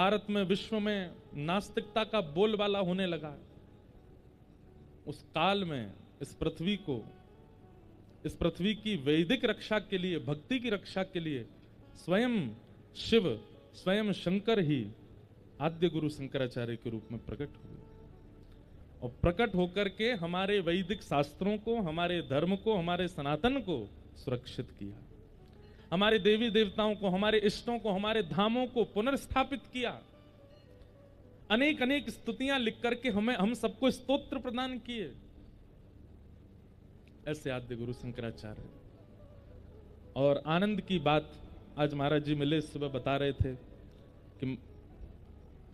भारत में, विश्व में नास्तिकता का बोलबाला होने लगा, उस काल में इस पृथ्वी की वैदिक रक्षा के लिए, भक्ति की रक्षा के लिए स्वयं शिव, स्वयं शंकर ही आद्य गुरु शंकराचार्य के रूप में प्रकट हुए और प्रकट होकर के हमारे वैदिक शास्त्रों को, हमारे धर्म को, हमारे सनातन को सुरक्षित किया, हमारे देवी देवताओं को, हमारे इष्टों को, हमारे धामों को पुनर्स्थापित किया। अनेक अनेक स्तुतियां लिख करके हम सबको स्तोत्र प्रदान किए। ऐसे आद्य गुरु शंकराचार्य। और आनंद की बात आज महाराज जी मिले, सुबह बता रहे थे कि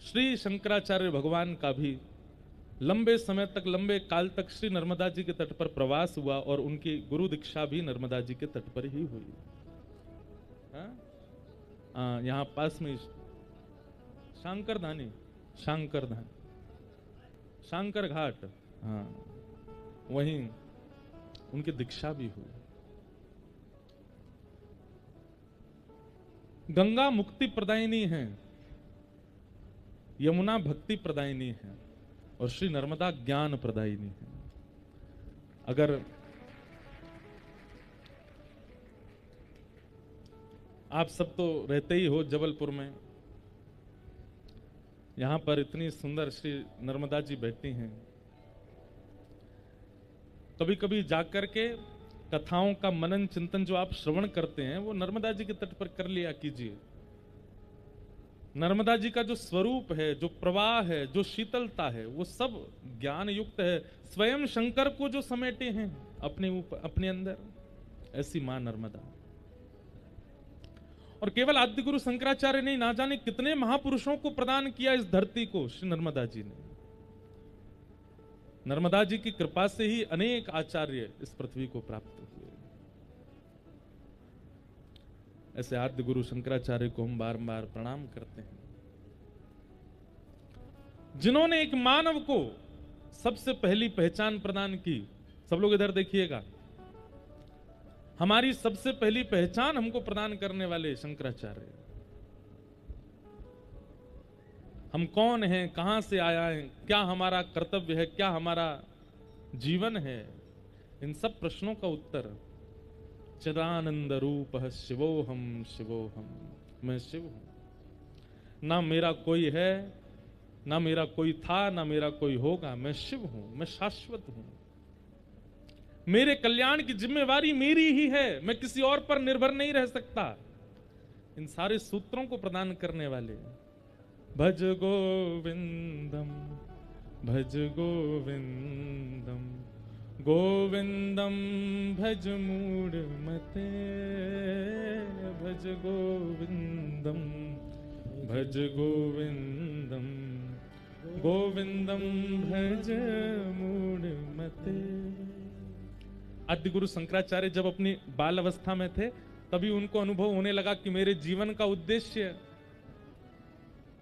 श्री शंकराचार्य भगवान का भी लंबे समय तक, लंबे काल तक श्री नर्मदा जी के तट पर प्रवास हुआ और उनकी गुरु दीक्षा भी नर्मदा जी के तट पर ही हुई। यहां पास में शांकर घाट, हाँ, वहीं उनकी दीक्षा भी हुई। गंगा मुक्ति प्रदायिनी है, यमुना भक्ति प्रदायिनी है और श्री नर्मदा ज्ञान प्रदायिनी है। अगर आप सब तो रहते ही हो जबलपुर में, यहां पर इतनी सुंदर श्री नर्मदा जी बैठती हैं। कभी कभी जाकर के कथाओं का मनन चिंतन जो आप श्रवण करते हैं वो नर्मदा जी के तट पर कर लिया कीजिए। नर्मदा जी का जो स्वरूप है, जो प्रवाह है, जो शीतलता है, वो सब ज्ञान युक्त है। स्वयं शंकर को जो समेटे हैं अपने ऊपर, अपने अंदर, ऐसी मां नर्मदा। और केवल आद्य गुरु शंकराचार्य ने ना जाने कितने महापुरुषों को प्रदान किया इस धरती को श्री नर्मदा जी ने। नर्मदा जी की कृपा से ही अनेक आचार्य इस पृथ्वी को प्राप्त हुए। ऐसे आद्य गुरु शंकराचार्य को हम बार-बार प्रणाम करते हैं, जिन्होंने एक मानव को सबसे पहली पहचान प्रदान की। सब लोग इधर देखिएगा, हमारी सबसे पहली पहचान हमको प्रदान करने वाले शंकराचार्य। हम कौन हैं, कहां से आया है, क्या हमारा कर्तव्य है, क्या हमारा जीवन है, इन सब प्रश्नों का उत्तर चिदानंद रूप शिवोहम शिवोहम, मैं शिव हूं। ना मेरा कोई है, ना मेरा कोई था, ना मेरा कोई होगा, मैं शिव हूं, मैं शाश्वत हूं। मेरे कल्याण की जिम्मेवारी मेरी ही है, मैं किसी और पर निर्भर नहीं रह सकता। इन सारे सूत्रों को प्रदान करने वाले भज गोविंदम, भज गोविंदम, गोविंदम भज मूढ़मते, भज गोविंदम, भज गोविंदम, गोविंदम भज मूढ़मते। आद्य गुरु शंकराचार्य जब अपनी बाल अवस्था में थे तभी उनको अनुभव होने लगा कि मेरे जीवन का उद्देश्य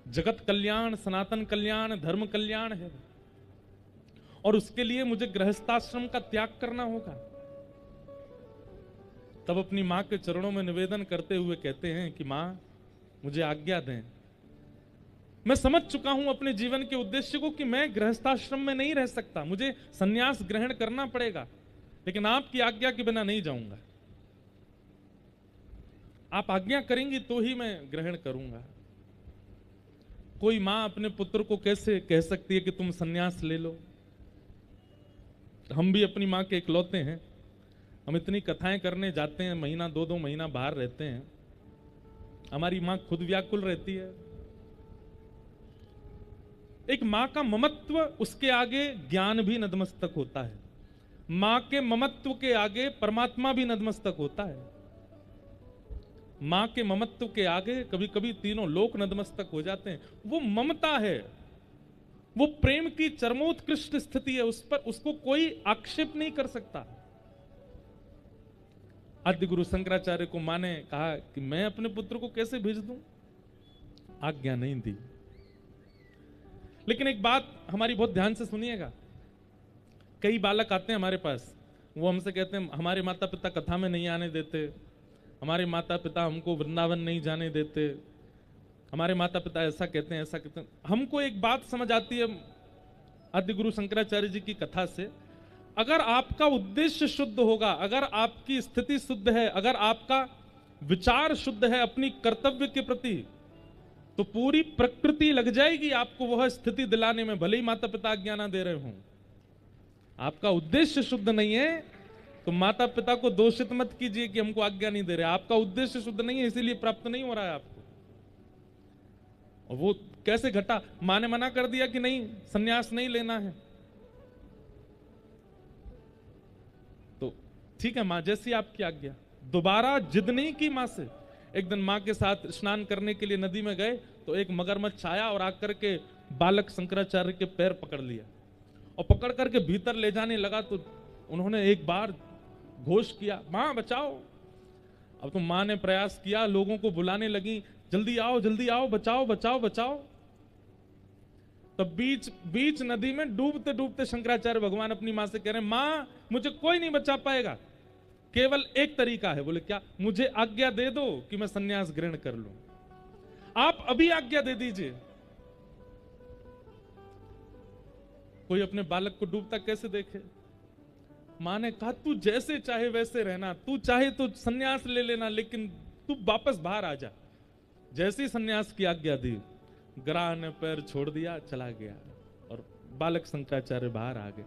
जगत कल्याण, सनातन कल्याण, धर्म कल्याण है और उसके लिए मुझे गृहस्थाश्रम का त्याग करना होगा। तब अपनी मां के चरणों में निवेदन करते हुए कहते हैं कि मां, मुझे आज्ञा दें। मैं समझ चुका हूं अपने जीवन के उद्देश्य को कि मैं गृहस्थाश्रम में नहीं रह सकता, मुझे संन्यास ग्रहण करना पड़ेगा, लेकिन आपकी आज्ञा के बिना नहीं जाऊंगा। आप आज्ञा करेंगी तो ही मैं ग्रहण करूंगा। कोई मां अपने पुत्र को कैसे कह सकती है कि तुम संन्यास ले लो? हम भी अपनी मां के इकलौते हैं। हम इतनी कथाएं करने जाते हैं, महीना 2-2 महीना बाहर रहते हैं, हमारी मां खुद व्याकुल रहती है। एक मां का ममत्व, उसके आगे ज्ञान भी नतमस्तक होता है। मां के ममत्व के आगे परमात्मा भी नतमस्तक होता है। मां के ममत्व के आगे कभी कभी तीनों लोक नतमस्तक हो जाते हैं। वो ममता है, वो प्रेम की चरमोत्कृष्ट स्थिति है, उस पर उसको कोई आक्षेप नहीं कर सकता। आद्य गुरु शंकराचार्य को मां ने कहा कि मैं अपने पुत्र को कैसे भेज दूं, आज्ञा नहीं दी। लेकिन एक बात हमारी बहुत ध्यान से सुनिएगा। कई बालक आते हैं हमारे पास, वो हमसे कहते हैं हमारे माता पिता कथा में नहीं आने देते, हमारे माता पिता हमको वृंदावन नहीं जाने देते, हमारे माता पिता ऐसा कहते हैं, ऐसा कहते हैं। हमको एक बात समझ आती है आदि गुरु शंकराचार्य जी की कथा से, अगर आपका उद्देश्य शुद्ध होगा, अगर आपकी स्थिति शुद्ध है, अगर आपका विचार शुद्ध है अपनी कर्तव्य के प्रति, तो पूरी प्रकृति लग जाएगी आपको वह स्थिति दिलाने में, भले ही माता पिता आज्ञा ना दे रहे हों। आपका उद्देश्य शुद्ध नहीं है तो माता पिता को दोषित मत कीजिए कि हमको आज्ञा नहीं दे रहे। आपका उद्देश्य शुद्ध नहीं है, इसीलिए प्राप्त नहीं हो रहा है आपको। और वो कैसे घटा? मां ने मना कर दिया कि नहीं, संन्यास नहीं लेना है, तो ठीक है मां, जैसी आपकी आज्ञा। दोबारा जिद नहीं की मां से। एक दिन मां के साथ स्नान करने के लिए नदी में गए तो एक मगरमच्छ आया और आकर के बालक शंकराचार्य के पैर पकड़ लिया और पकड़ करके भीतर ले जाने लगा। तो उन्होंने एक बार घोष किया, मां बचाओ। अब तो मां ने प्रयास किया, लोगों को बुलाने लगी, जल्दी आओ, बचाओ बचाओ बचाओ। तब बीच नदी में डूबते डूबते शंकराचार्य भगवान अपनी मां से कह रहे हैं, मां मुझे कोई नहीं बचा पाएगा, केवल एक तरीका है। बोले क्या? मुझे आज्ञा दे दो कि मैं संन्यास ग्रहण कर लूं। आप अभी आज्ञा दे दीजिए। कोई अपने बालक को डूबता कैसे देखे? मां ने कहा, तू जैसे चाहे वैसे रहना, तू चाहे तो संन्यास ले लेना, लेकिन तू वापस बाहर आ जा। जैसे ही संन्यास की आज्ञा दी, ग्राह ने पैर छोड़ दिया, चला गया और बालक शंकराचार्य बाहर आ गए।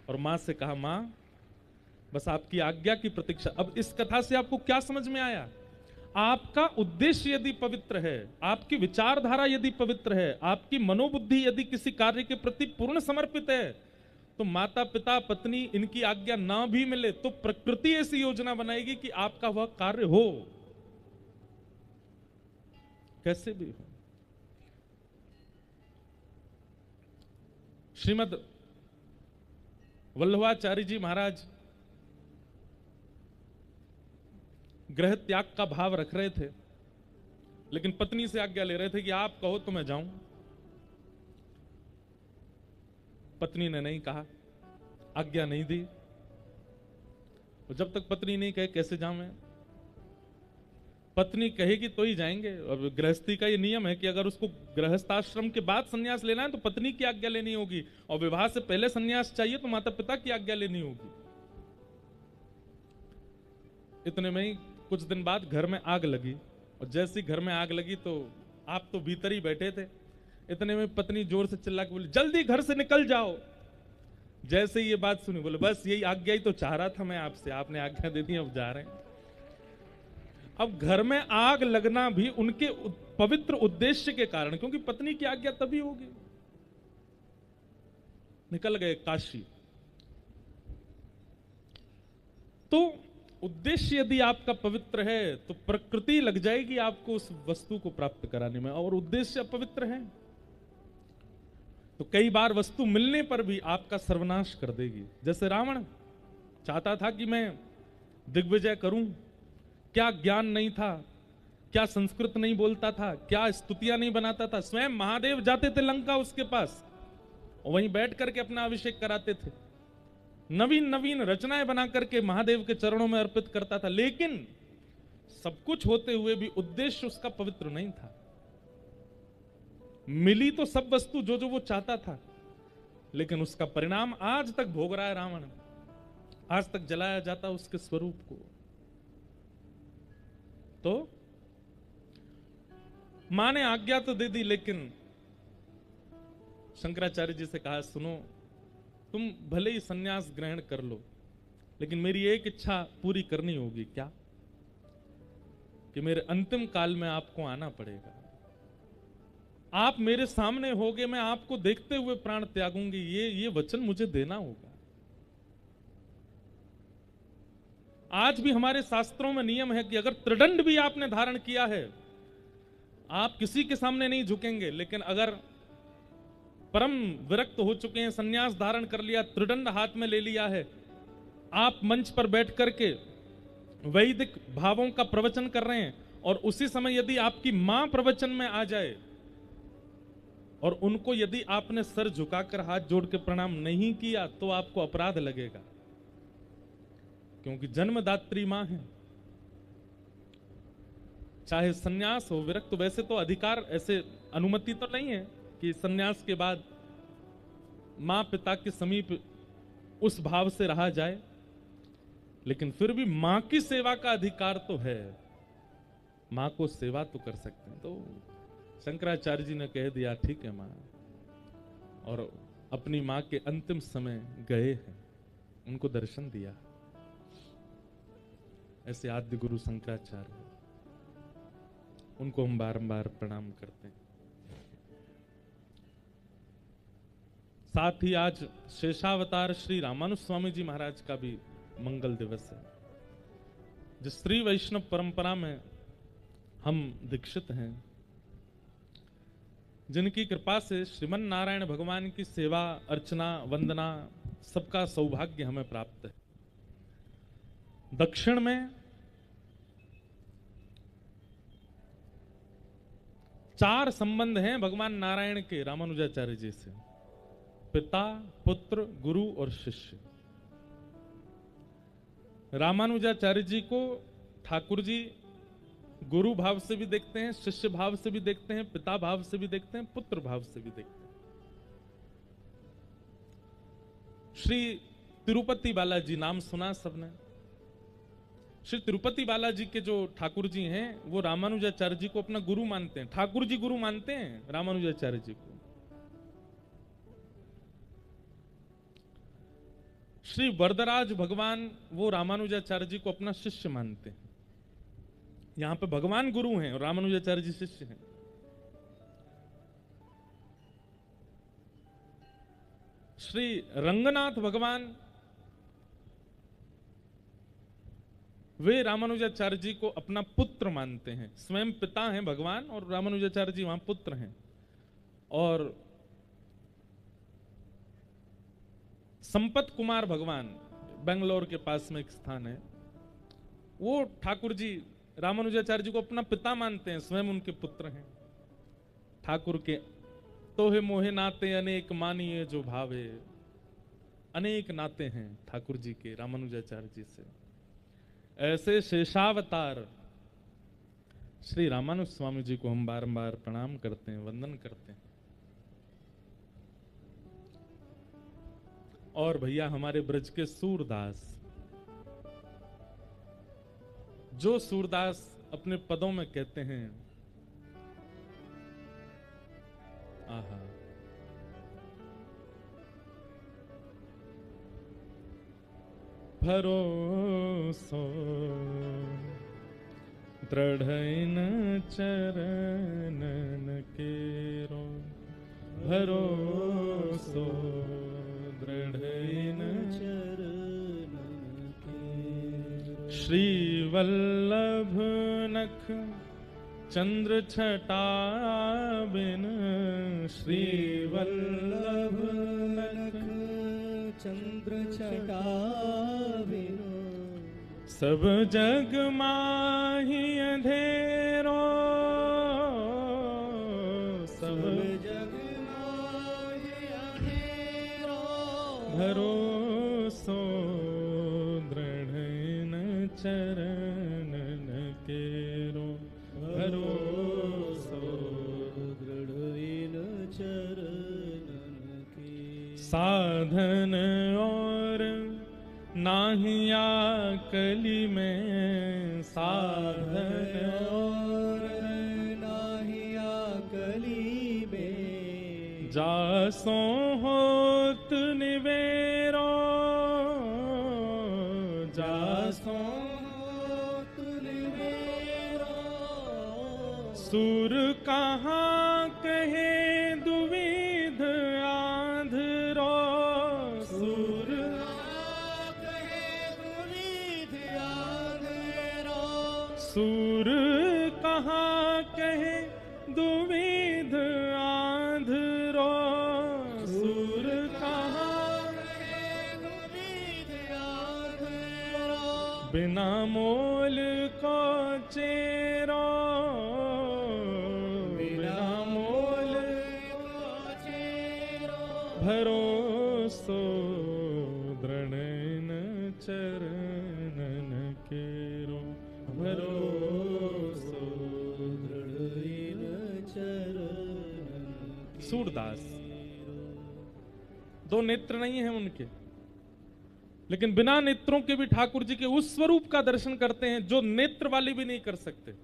और मां से कहा, मां बस आपकी आज्ञा की प्रतीक्षा। अब इस कथा से आपको क्या समझ में आया? आपका उद्देश्य यदि पवित्र है, आपकी विचारधारा यदि पवित्र है, आपकी मनोबुद्धि यदि किसी कार्य के प्रति पूर्ण समर्पित है, तो माता पिता पत्नी इनकी आज्ञा ना भी मिले तो प्रकृति ऐसी योजना बनाएगी कि आपका वह कार्य हो, कैसे भी हो। श्रीमद वल्लभाचार्य जी महाराज गृह त्याग का भाव रख रहे थे, लेकिन पत्नी से आज्ञा ले रहे थे कि आप कहो तो मैं जाऊं। पत्नी ने नहीं कहा, आज्ञा नहीं दी। और जब तक पत्नी नहीं कहे कैसे जाऊं मैं? पत्नी कहेगी तो ही जाएंगे। और गृहस्थी का ये नियम है कि अगर उसको गृहस्थाश्रम के बाद संन्यास लेना है तो पत्नी की आज्ञा लेनी होगी, और विवाह से पहले संन्यास चाहिए तो माता पिता की आज्ञा लेनी होगी। इतने में ही कुछ दिन बाद घर में आग लगी, और जैसी घर में आग लगी तो आप तो भीतर ही बैठे थे। इतने में पत्नी जोर से चिल्ला के बोली, जल्दी घर से निकल जाओ। जैसे ही ये बात सुनी, बोले बस यही आज्ञा ही तो चाह रहा था मैं आपसे, आपने आज्ञा दे दी, अब जा रहे हैं। अब घर में आग लगना भी उनके पवित्र उद्देश्य के कारण, क्योंकि पत्नी की आज्ञा तभी होगी। निकल गए काशी। तो उद्देश्य यदि आपका पवित्र है तो प्रकृति लग जाएगी आपको उस वस्तु को प्राप्त कराने में, और उद्देश्य अपवित्र है तो कई बार वस्तु मिलने पर भी आपका सर्वनाश कर देगी। जैसे रावण चाहता था कि मैं दिग्विजय करूं, क्या ज्ञान नहीं था, क्या संस्कृत नहीं बोलता था, क्या स्तुतियां नहीं बनाता था। स्वयं महादेव जाते थे लंका उसके पास, वहीं बैठ करके अपना अभिषेक कराते थे, नवीन नवीन रचनाएं बना करके महादेव के चरणों में अर्पित करता था। लेकिन सब कुछ होते हुए भी उद्देश्य उसका पवित्र नहीं था। मिली तो सब वस्तु जो जो वो चाहता था, लेकिन उसका परिणाम आज तक भोग रहा है रावण। आज तक जलाया जाता उसके स्वरूप को। तो मां ने आज्ञा तो दे दी, लेकिन शंकराचार्य जी से कहा, सुनो तुम भले ही संन्यास ग्रहण कर लो, लेकिन मेरी एक इच्छा पूरी करनी होगी। क्या? कि मेरे अंतिम काल में आपको आना पड़ेगा। आप मेरे सामने होगे, मैं आपको देखते हुए प्राण त्यागूंगी। ये वचन मुझे देना होगा। आज भी हमारे शास्त्रों में नियम है कि अगर त्रिदंड भी आपने धारण किया है, आप किसी के सामने नहीं झुकेंगे, लेकिन अगर परम विरक्त हो चुके हैं, संन्यास धारण कर लिया, त्रिदंड हाथ में ले लिया है, आप मंच पर बैठ करके वैदिक भावों का प्रवचन कर रहे हैं, और उसी समय यदि आपकी मां प्रवचन में आ जाए और उनको यदि आपने सर झुकाकर हाथ जोड़ के प्रणाम नहीं किया तो आपको अपराध लगेगा, क्योंकि जन्मदात्री मां है। चाहे सन्यास हो विरक्त, तो वैसे तो अधिकार ऐसे अनुमति तो नहीं है कि सन्यास के बाद मां पिता के समीप उस भाव से रहा जाए, लेकिन फिर भी मां की सेवा का अधिकार तो है, मां को सेवा तो कर सकते हैं। तो शंकराचार्य जी ने कह दिया ठीक है मां, और अपनी मां के अंतिम समय गए हैं, उनको दर्शन दिया। ऐसे आद्य गुरु शंकराचार्य, उनको हम बारंबार प्रणाम करते हैं। साथ ही आज शेषावतार श्री रामानुज स्वामी जी महाराज का भी मंगल दिवस है। जिस श्री वैष्णव परंपरा में हम दीक्षित हैं, जिनकी कृपा से श्रीमन नारायण भगवान की सेवा अर्चना वंदना सबका सौभाग्य हमें प्राप्त है। दक्षिण में 4 संबंध हैं भगवान नारायण के रामानुजाचार्य जी से, पिता पुत्र गुरु और शिष्य। रामानुजाचार्य जी को ठाकुर जी गुरु भाव से भी देखते हैं, शिष्य भाव से भी देखते हैं, पिता भाव से भी देखते हैं, पुत्र भाव से भी देखते हैं। श्री तिरुपति बालाजी नाम सुना सबने। श्री तिरुपति बालाजी के जो ठाकुर जी हैं वो रामानुजाचार्य जी को अपना गुरु मानते हैं, ठाकुर जी गुरु मानते हैं रामानुजाचार्य जी को। श्री वरदराज भगवान वो रामानुजाचार्य जी को अपना शिष्य मानते हैं। यहां पे भगवान गुरु हैं और रामानुजाचार्य जी शिष्य हैं। श्री रंगनाथ भगवान वे रामानुजाचार्य जी को अपना पुत्र मानते हैं, स्वयं पिता हैं भगवान और रामानुजाचार्य जी वहां पुत्र हैं। और संपत कुमार भगवान बेंगलोर के पास में एक स्थान है, वो ठाकुर जी रामानुजाचार्य जी को अपना पिता मानते हैं, स्वयं उनके पुत्र हैं। ठाकुर के तोहे मोहे नाते अनेक मानिए जो भावे, अनेक नाते हैं ठाकुर जी के रामानुजाचार्य जी से। ऐसे शेषावतार श्री रामानुज स्वामी जी को हम बारंबार प्रणाम करते हैं, वंदन करते हैं। और भैया हमारे ब्रज के सूरदास, जो सूरदास अपने पदों में कहते हैं आहा, भरोसो दृढ़इन चरणन केरो, भरोसो दृढ़इन चरणन केरो। श्री वल्लभ नख चंद्र छटा बिन, श्री वल्लभ नख चंद्र छटा बिन, सब जग माही अंधेरो, सब जग माही अंधेरो, भरोसो दृढ़ चरणन केरो, भरोसो दृढ़ चरणन के। साधन और नाहिया कली में, साधन और नाहिया कली में, जासो होत निवेरो, जासो होत निवेरो। सुर कहाँ कहे दुविध आंधरो, सुर सूर कहाँ कहे दुविध आंधरो, सूर कहाँ कहे दुविध आंधरो। बिना मोल को चेरो, बिना मोल को चेरो, भरोसो दृढ़ चरणन केरो, भरोसो सूरदास, दो नेत्र नहीं है उनके, लेकिन बिना नेत्रों के भी ठाकुर जी के उस स्वरूप का दर्शन करते हैं जो नेत्र वाले भी नहीं कर सकते।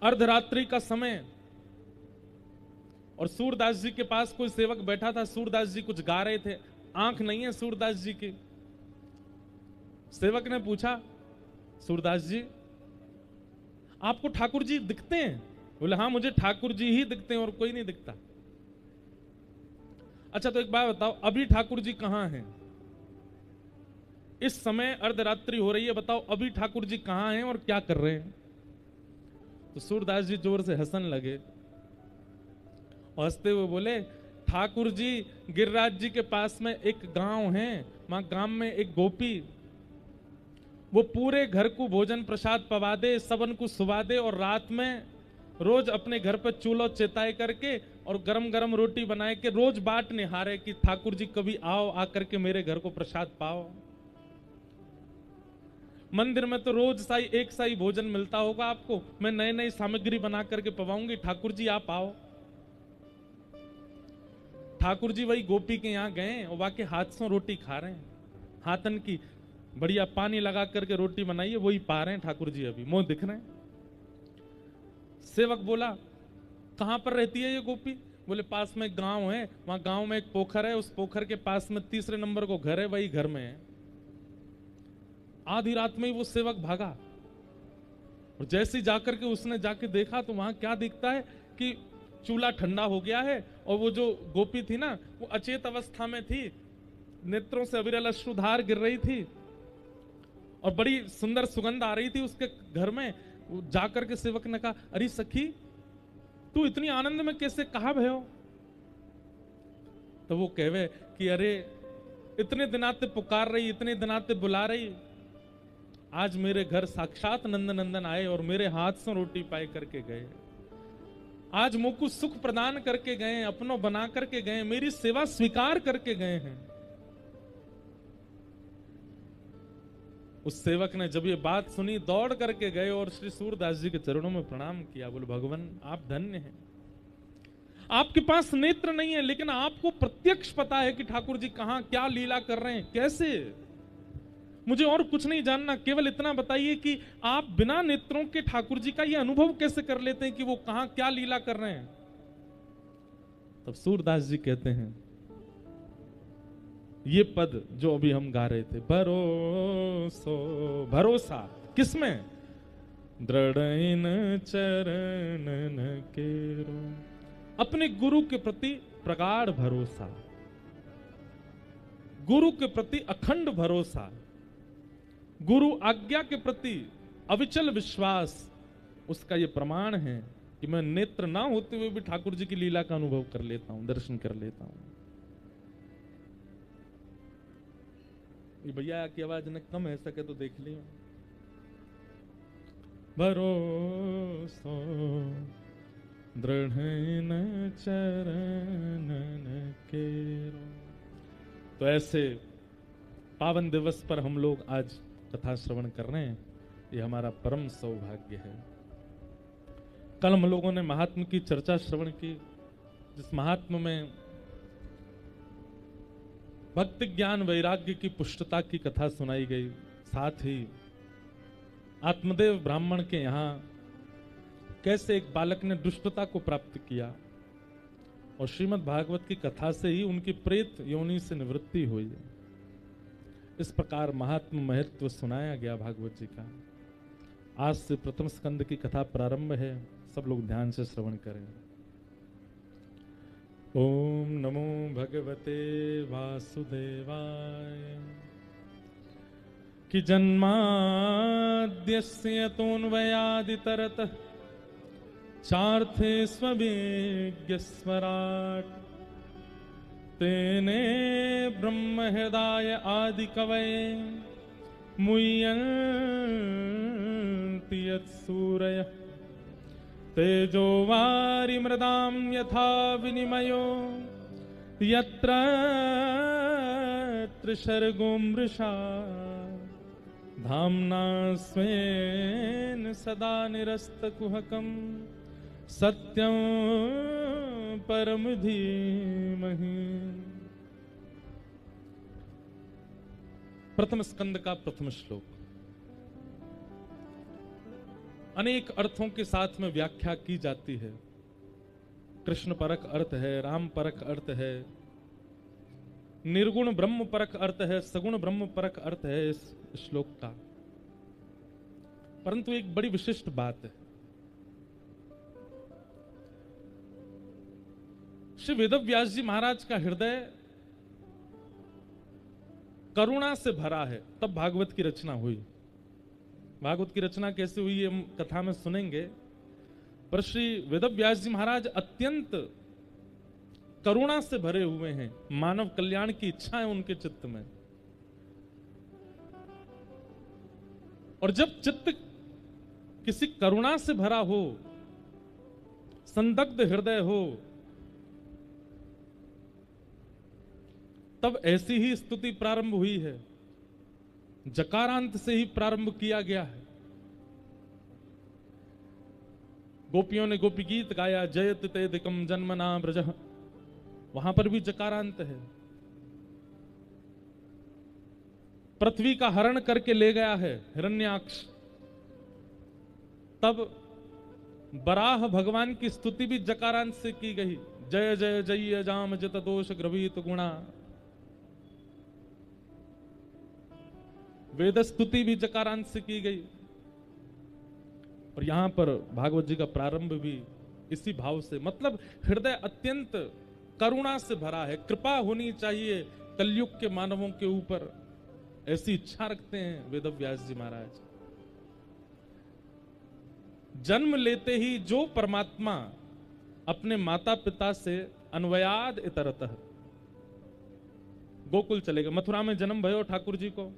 अर्धरात्रि का समय और सूरदास जी के पास कोई सेवक बैठा था। सूरदास जी कुछ गा रहे थे, आंख नहीं है सूरदास जी की। सेवक ने पूछा, सूरदास जी आपको ठाकुर जी दिखते हैं? बोले हाँ, मुझे ठाकुर जी ही दिखते हैं और कोई नहीं दिखता। अच्छा तो एक बात बताओ, अभी ठाकुर जी कहां हैं? इस समय अर्धरात्रि हो रही है, बताओ अभी ठाकुर जी कहां हैं और क्या कर रहे हैं? तो सूरदास जी जोर से हंसने लगे और हंसते हुए बोले, ठाकुर जी गिरिराज जी के पास में एक गांव है, वहां गांव में एक गोपी, वो पूरे घर को भोजन प्रसाद पवा दे, सबन को सुवा दे और रात में रोज अपने घर पर चूल्हा चेताए करके और गरम गरम रोटी बनाए के रोज बाट निहारे कि ठाकुर जी कभी आओ, आकर के मेरे घर को प्रसाद पाओ। मंदिर में तो रोज एक साई भोजन मिलता होगा आपको, मैं नई नई सामग्री बना करके पवाऊंगी, ठाकुर जी आप आओ। ठाकुर जी वही गोपी के यहां गए और वाके हाथ से रोटी खा रहे हैं, हाथन की बढ़िया पानी लगा करके रोटी बनाई है, वही पा रहे हैं ठाकुर जी, अभी मुंह दिख रहे हैं। सेवक बोला, कहां पर रहती है ये गोपी? बोले पास में गांव है, वहां गांव में एक पोखर है, उस पोखर के पास में 3 नंबर को घर है, वही घर में है। आधी रात में ही वो सेवक भागा और जैसे ही जाकर के उसने जाके देखा तो वहां क्या दिखता है कि चूल्हा ठंडा हो गया है और वो जो गोपी थी ना, वो अचेत अवस्था में थी, नेत्रों से अविरल अश्रुधार गिर रही थी और बड़ी सुंदर सुगंध आ रही थी उसके घर में। जाकर के सेवक ने कहा, अरे सखी तू इतनी आनंद में कैसे, कहां भयो? तो वो कहवे कि अरे इतने दिनाते पुकार रही, इतने दिनाते बुला रही, आज मेरे घर साक्षात नंद नंदन आए और मेरे हाथ से रोटी पाए करके गए, आज मुझको सुख प्रदान करके गए, अपनों बना करके गए, मेरी सेवा स्वीकार करके गए हैं। उस सेवक ने जब ये बात सुनी दौड़ करके गए और श्री सूरदास जी के चरणों में प्रणाम किया। बोले भगवान आप धन्य हैं, आपके पास नेत्र नहीं है लेकिन आपको प्रत्यक्ष पता है कि ठाकुर जी कहां क्या लीला कर रहे हैं, कैसे। मुझे और कुछ नहीं जानना, केवल इतना बताइए कि आप बिना नेत्रों के ठाकुर जी का ये अनुभव कैसे कर लेते हैं कि वो कहां क्या लीला कर रहे हैं। तब सूरदास जी कहते हैं ये पद जो अभी हम गा रहे थे, भरोसो, भरोसा किसमें? दृढ़ चरणन केरो, अपने गुरु के प्रति प्रगाढ़ भरोसा, गुरु के प्रति अखंड भरोसा, गुरु आज्ञा के प्रति अविचल विश्वास, उसका यह प्रमाण है कि मैं नेत्र ना होते हुए भी ठाकुर जी की लीला का अनुभव कर लेता हूं, दर्शन कर लेता हूं। ये भैया की आवाज न कम है सके तो देख लियो। भरोसो दृढ़ चरणन केरो। तो ऐसे पावन दिवस पर हम लोग आज कथा श्रवण कर रहे हैं, ये हमारा परम सौभाग्य है। कल हम लोगों ने महात्म की चर्चा श्रवण की, जिस महात्म में भक्ति ज्ञान वैराग्य की पुष्टता की कथा सुनाई गई। साथ ही आत्मदेव ब्राह्मण के यहां कैसे एक बालक ने दुष्टता को प्राप्त किया और श्रीमद् भागवत की कथा से ही उनकी प्रेत योनि से निवृत्ति हुई। इस प्रकार महात्म महत्व सुनाया गया भागवत जी का। आज से प्रथम स्कंद की कथा प्रारंभ है, सब लोग ध्यान से श्रवण करें। ओम नमो भगवते वासुदेवाय। कि जन्माद्यस्य तोन्वयादितरतः चार्थे स्वविज्ञस्वराट् तेने ब्रह्म हृदय आदि कवये मुह्यन्ति यत्सूरयः तेजो वारि मृदां यथा विनिमयो यत्र त्रिसर्गो मृषा धाम्ना स्वेन सदा निरस्तकुहकं सत्यं परम धीमहि। प्रथम स्कंद का प्रथम श्लोक अनेक अर्थों के साथ में व्याख्या की जाती है। कृष्ण परक अर्थ है, राम परक अर्थ है, निर्गुण ब्रह्म परक अर्थ है, सगुण ब्रह्म परक अर्थ है इस श्लोक का। परंतु एक बड़ी विशिष्ट बात है, श्री वेदव्यास जी महाराज का हृदय करुणा से भरा है, तब भागवत की रचना हुई। भागवत की रचना कैसे हुई हम कथा में सुनेंगे, पर श्री वेदव्यास जी महाराज अत्यंत करुणा से भरे हुए हैं। मानव कल्याण की इच्छा है उनके चित्त में, और जब चित्त किसी करुणा से भरा हो, संदग्ध हृदय हो, तब ऐसी ही स्तुति प्रारंभ हुई है। जकारांत से ही प्रारंभ किया गया है। गोपियों ने गोपी गीत गाया, जयत तेदिकम जन्मना ब्रजः, वहां पर भी जकारांत है। पृथ्वी का हरण करके ले गया है हिरण्याक्ष, तब बराह भगवान की स्तुति भी जकारांत से की गई। जय जय जय जाम जित दोष ग्रवीत गुणा, वेद स्तुति भी जकारांत से की गई। और यहां पर भागवत जी का प्रारंभ भी इसी भाव से, मतलब हृदय अत्यंत करुणा से भरा है। कृपा होनी चाहिए कलयुग के मानवों के ऊपर, ऐसी इच्छा रखते हैं वेदव्यास जी महाराज। जन्म लेते ही जो परमात्मा अपने माता पिता से अन्वयाद इतरतः गोकुल चले गए। मथुरा में जन्म भयो ठाकुर जी को,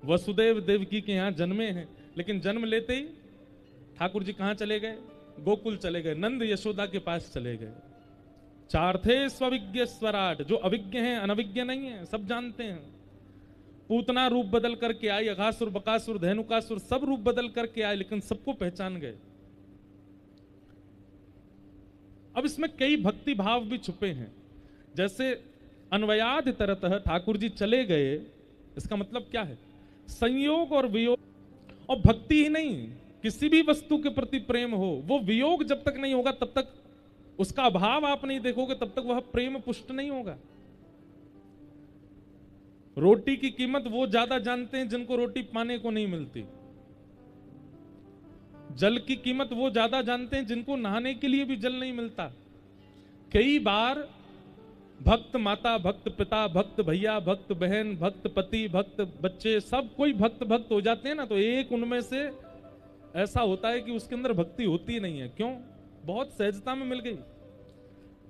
वसुदेव देवकी के यहां जन्मे हैं, लेकिन जन्म लेते ही ठाकुर जी कहां चले गए? गोकुल चले गए, नंद यशोदा के पास चले गए। चार थे स्वविज्ञ स्वराट, जो अविज्ञ हैं, अनविज्ञ नहीं है, सब जानते हैं। पूतना रूप बदल करके आई, अघासुर, बकासुर, धेनुकासुर, सब रूप बदल करके आए, लेकिन सबको पहचान गए। अब इसमें कई भक्ति भाव भी छुपे हैं। जैसे अन्वयाद तरतः ठाकुर जी चले गए, इसका मतलब क्या है? संयोग और वियोग, और भक्ति ही नहीं, किसी भी वस्तु के प्रति प्रेम हो, वो वियोग जब तक नहीं होगा तब तक, उसका अभाव आप नहीं देखोगे तब तक वह प्रेम पुष्ट नहीं होगा। रोटी की कीमत वो ज्यादा जानते हैं जिनको रोटी पाने को नहीं मिलती। जल की कीमत वो ज्यादा जानते हैं जिनको नहाने के लिए भी जल नहीं मिलता। कई बार भक्त माता, भक्त पिता, भक्त भैया, भक्त बहन, भक्त पति, भक्त बच्चे, सब कोई भक्त भक्त हो जाते हैं ना, तो एक उनमें से ऐसा होता है कि उसके अंदर भक्ति होती नहीं है। क्यों? बहुत सहजता में मिल गई।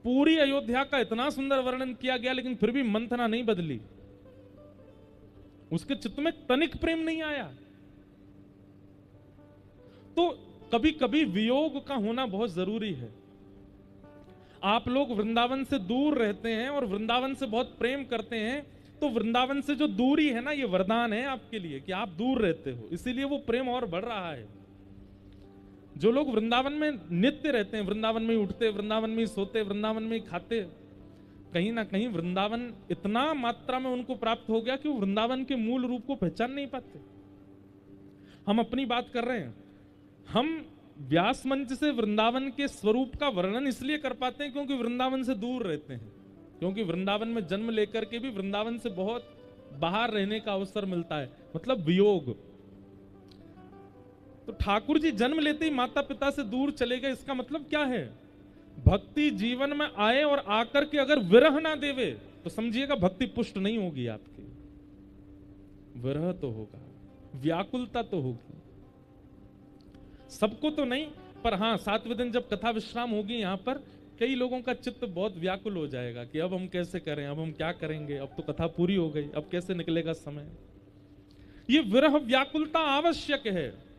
पूरी अयोध्या का इतना सुंदर वर्णन किया गया, लेकिन फिर भी मंथना नहीं बदली, उसके चित्त में तनिक प्रेम नहीं आया। तो कभी कभी वियोग का होना बहुत जरूरी है। आप लोग वृंदावन से दूर रहते हैं और वृंदावन से बहुत प्रेम करते हैं, तो वृंदावन से जो दूरी है ना, ये वरदान है आपके लिए कि आप दूर रहते हो, इसीलिए वो प्रेम और बढ़ रहा है। जो लोग वृंदावन में नित्य रहते हैं, वृंदावन में ही उठते, वृंदावन में ही सोते, वृंदावन में ही खाते, कहीं ना कहीं वृंदावन इतना मात्रा में उनको प्राप्त हो गया कि वो वृंदावन के मूल रूप को पहचान नहीं पाते। हम अपनी बात कर रहे हैं, हम व्यास मंच से वृंदावन के स्वरूप का वर्णन इसलिए कर पाते हैं क्योंकि वृंदावन से दूर रहते हैं, क्योंकि वृंदावन में जन्म लेकर के भी वृंदावन से बहुत बाहर रहने का अवसर मिलता है, मतलब वियोग। तो ठाकुर जी जन्म लेते ही माता पिता से दूर चले गए, इसका मतलब क्या है? भक्ति जीवन में आए और आकर के अगर विरह ना देवे तो समझिएगा भक्ति पुष्ट नहीं होगी आपकी। विरह तो होगा, व्याकुलता तो होगी, सबको तो नहीं, पर हाँ 7वें दिन जब कथा विश्राम होगी यहाँ पर, कई लोगों का चित्त बहुत व्याकुल हो जाएगा कि अब हम कैसे करें, अब हम क्या करेंगे, अब तो कथा पूरी हो गई, अब कैसे निकलेगा समय। ये विरह व्याकुलता आवश्यक है।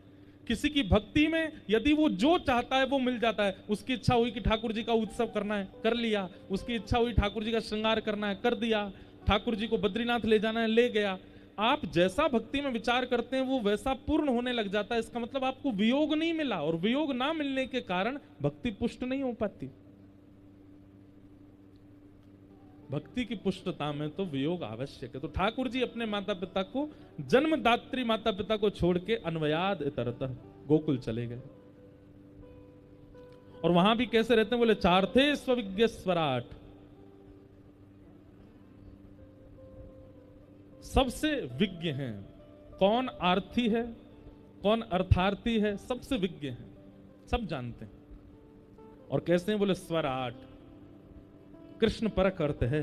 किसी की भक्ति में यदि वो जो चाहता है वो मिल जाता है। उसकी इच्छा हुई कि ठाकुर जी का उत्सव करना है, कर लिया। उसकी इच्छा हुई ठाकुर जी का श्रृंगार करना है, कर दिया। ठाकुर जी को बद्रीनाथ ले जाना है, ले गया। आप जैसा भक्ति में विचार करते हैं वो वैसा पूर्ण होने लग जाता है। इसका मतलब आपको वियोग नहीं मिला, और वियोग ना मिलने के कारण भक्ति पुष्ट नहीं हो पाती। भक्ति की पुष्टता में तो वियोग आवश्यक है। तो ठाकुर जी अपने माता पिता को, जन्मदात्री माता पिता को छोड़ के अन्वयाद इतरतः गोकुल चले गए। और वहां भी कैसे रहते हैं, बोले चार थे स्वविज्ञ स्वराट, सबसे विज्ञ हैं। कौन आर्थी है, कौन अर्थार्थी है, सबसे विज्ञ हैं, सब जानते हैं। और कैसे हैं, बोले स्वराट, कृष्ण परक अर्थ है।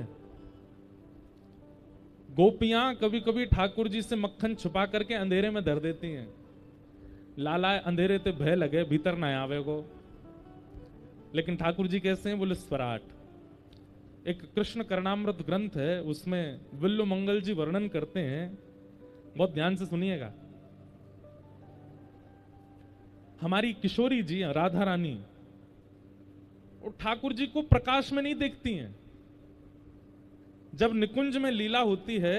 गोपियां कभी कभी ठाकुर जी से मक्खन छुपा करके अंधेरे में धर देती हैं। लाला अंधेरे ते भय लगे, भीतर ना आवे को। लेकिन ठाकुर जी कैसे हैं, बोले स्वराट। एक कृष्ण करणामृत ग्रंथ है, उसमें विल्लु मंगल जी वर्णन करते हैं, बहुत ध्यान से सुनिएगा। हमारी किशोरी जी राधा रानी और ठाकुर जी को प्रकाश में नहीं देखती हैं। जब निकुंज में लीला होती है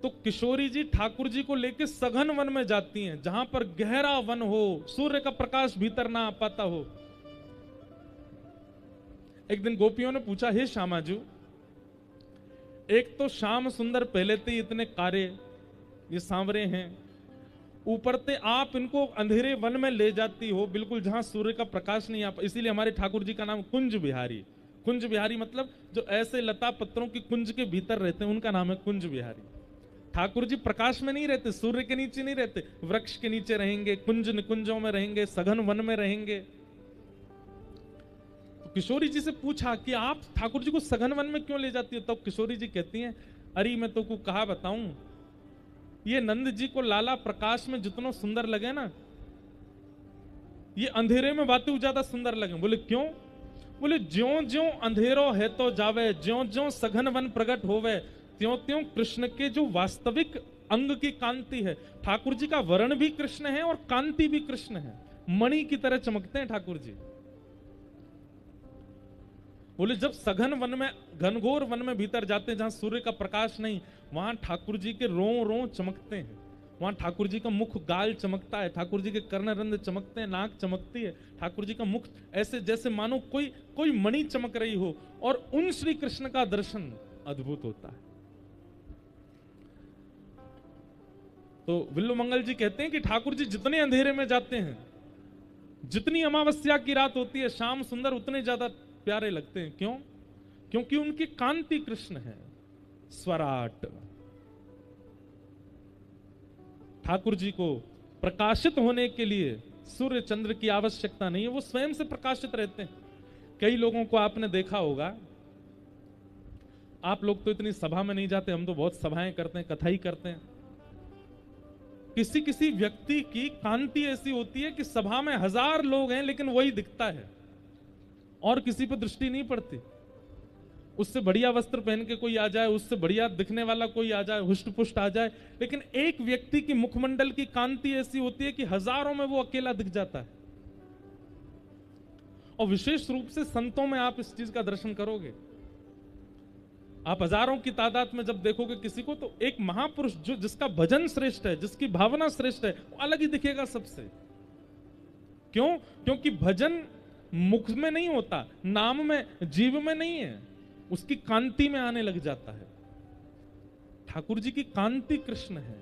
तो किशोरी जी ठाकुर जी को लेकर सघन वन में जाती हैं, जहां पर गहरा वन हो, सूर्य का प्रकाश भीतर ना आ पाता हो। एक दिन गोपियों ने पूछा, हे श्यामाजू, एक तो श्याम सुंदर पहले थे इतने कारे, ये सांवरे हैं, ऊपर से आप इनको अंधेरे वन में ले जाती हो, बिल्कुल जहां सूर्य का प्रकाश नहीं आ, इसीलिए हमारे ठाकुर जी का नाम कुंज बिहारी। कुंज बिहारी मतलब जो ऐसे लता पत्रों की कुंज के भीतर रहते हैं, उनका नाम है कुंज बिहारी। ठाकुर जी प्रकाश में नहीं रहते, सूर्य के नीचे नहीं रहते, वृक्ष के नीचे रहेंगे, कुंज निकुंजों में रहेंगे, सघन वन में रहेंगे। तो किशोरी जी से पूछा कि आप ठाकुर जी को सघन वन में क्यों ले जाती हो? तब तो किशोरी जी कहती हैं, अरे मैं तो को कहा बताऊं, ये नंद जी को लाला प्रकाश में जितना सुंदर लगे ना, ये अंधेरे में बातें ज्यादा सुंदर लगे। बोले क्यों? बोले ज्यों ज्यों अंधेरो है तो जावे, ज्यों ज्यों सघन वन प्रकट होवे, त्यों त्यों कृष्ण के जो वास्तविक अंग की कांति है, ठाकुर जी का वर्ण भी कृष्ण है और कांति भी कृष्ण है, मणि की तरह चमकते हैं ठाकुर जी। बोले जब सघन वन में, घनघोर वन में भीतर जाते हैं, जहां सूर्य का प्रकाश नहीं, वहां ठाकुर जी के रो रो चमकते हैं, वहां ठाकुर जी का मुख गाल चमकता है, ठाकुर जी के कर्णरंध्र चमकते हैं, नाक चमकती है, ठाकुर जी का मुख ऐसे जैसे मानो कोई कोई मणि चमक रही हो, और उन श्री कृष्ण का दर्शन अद्भुत होता है। तो विल्लु मंगल जी कहते हैं कि ठाकुर जी जितने अंधेरे में जाते हैं, जितनी अमावस्या की रात होती है, श्याम सुंदर उतने ज्यादा प्यारे लगते हैं। क्यों? क्योंकि उनकी कांति कृष्ण है, स्वराट। ठाकुर जी को प्रकाशित होने के लिए सूर्य चंद्र की आवश्यकता नहीं है, वो स्वयं से प्रकाशित रहते हैं। कई लोगों को आपने देखा होगा, आप लोग तो इतनी सभा में नहीं जाते, हम तो बहुत सभाएं करते हैं, कथा ही करते हैं। किसी किसी व्यक्ति की कांति ऐसी होती है कि सभा में 1000 लोग हैं लेकिन वही दिखता है, और किसी पर दृष्टि नहीं पड़ती। उससे बढ़िया वस्त्र पहन के कोई आ जाए, उससे बढ़िया दिखने वाला कोई आ जाए, हुष्ट पुष्ट आ जाए, लेकिन एक व्यक्ति की मुखमंडल की कांति ऐसी होती है कि हजारों में वो अकेला दिख जाता है। और विशेष रूप से संतों में आप इस चीज का दर्शन करोगे। आप हजारों की तादाद में जब देखोगे किसी को, तो एक महापुरुष जो जिसका भजन श्रेष्ठ है, जिसकी भावना श्रेष्ठ है, वो अलग ही दिखेगा सबसे। क्यों? क्योंकि भजन मुख में नहीं होता, नाम में, जीव में नहीं है, उसकी कांति में आने लग जाता है। ठाकुर जी की कांति कृष्ण है,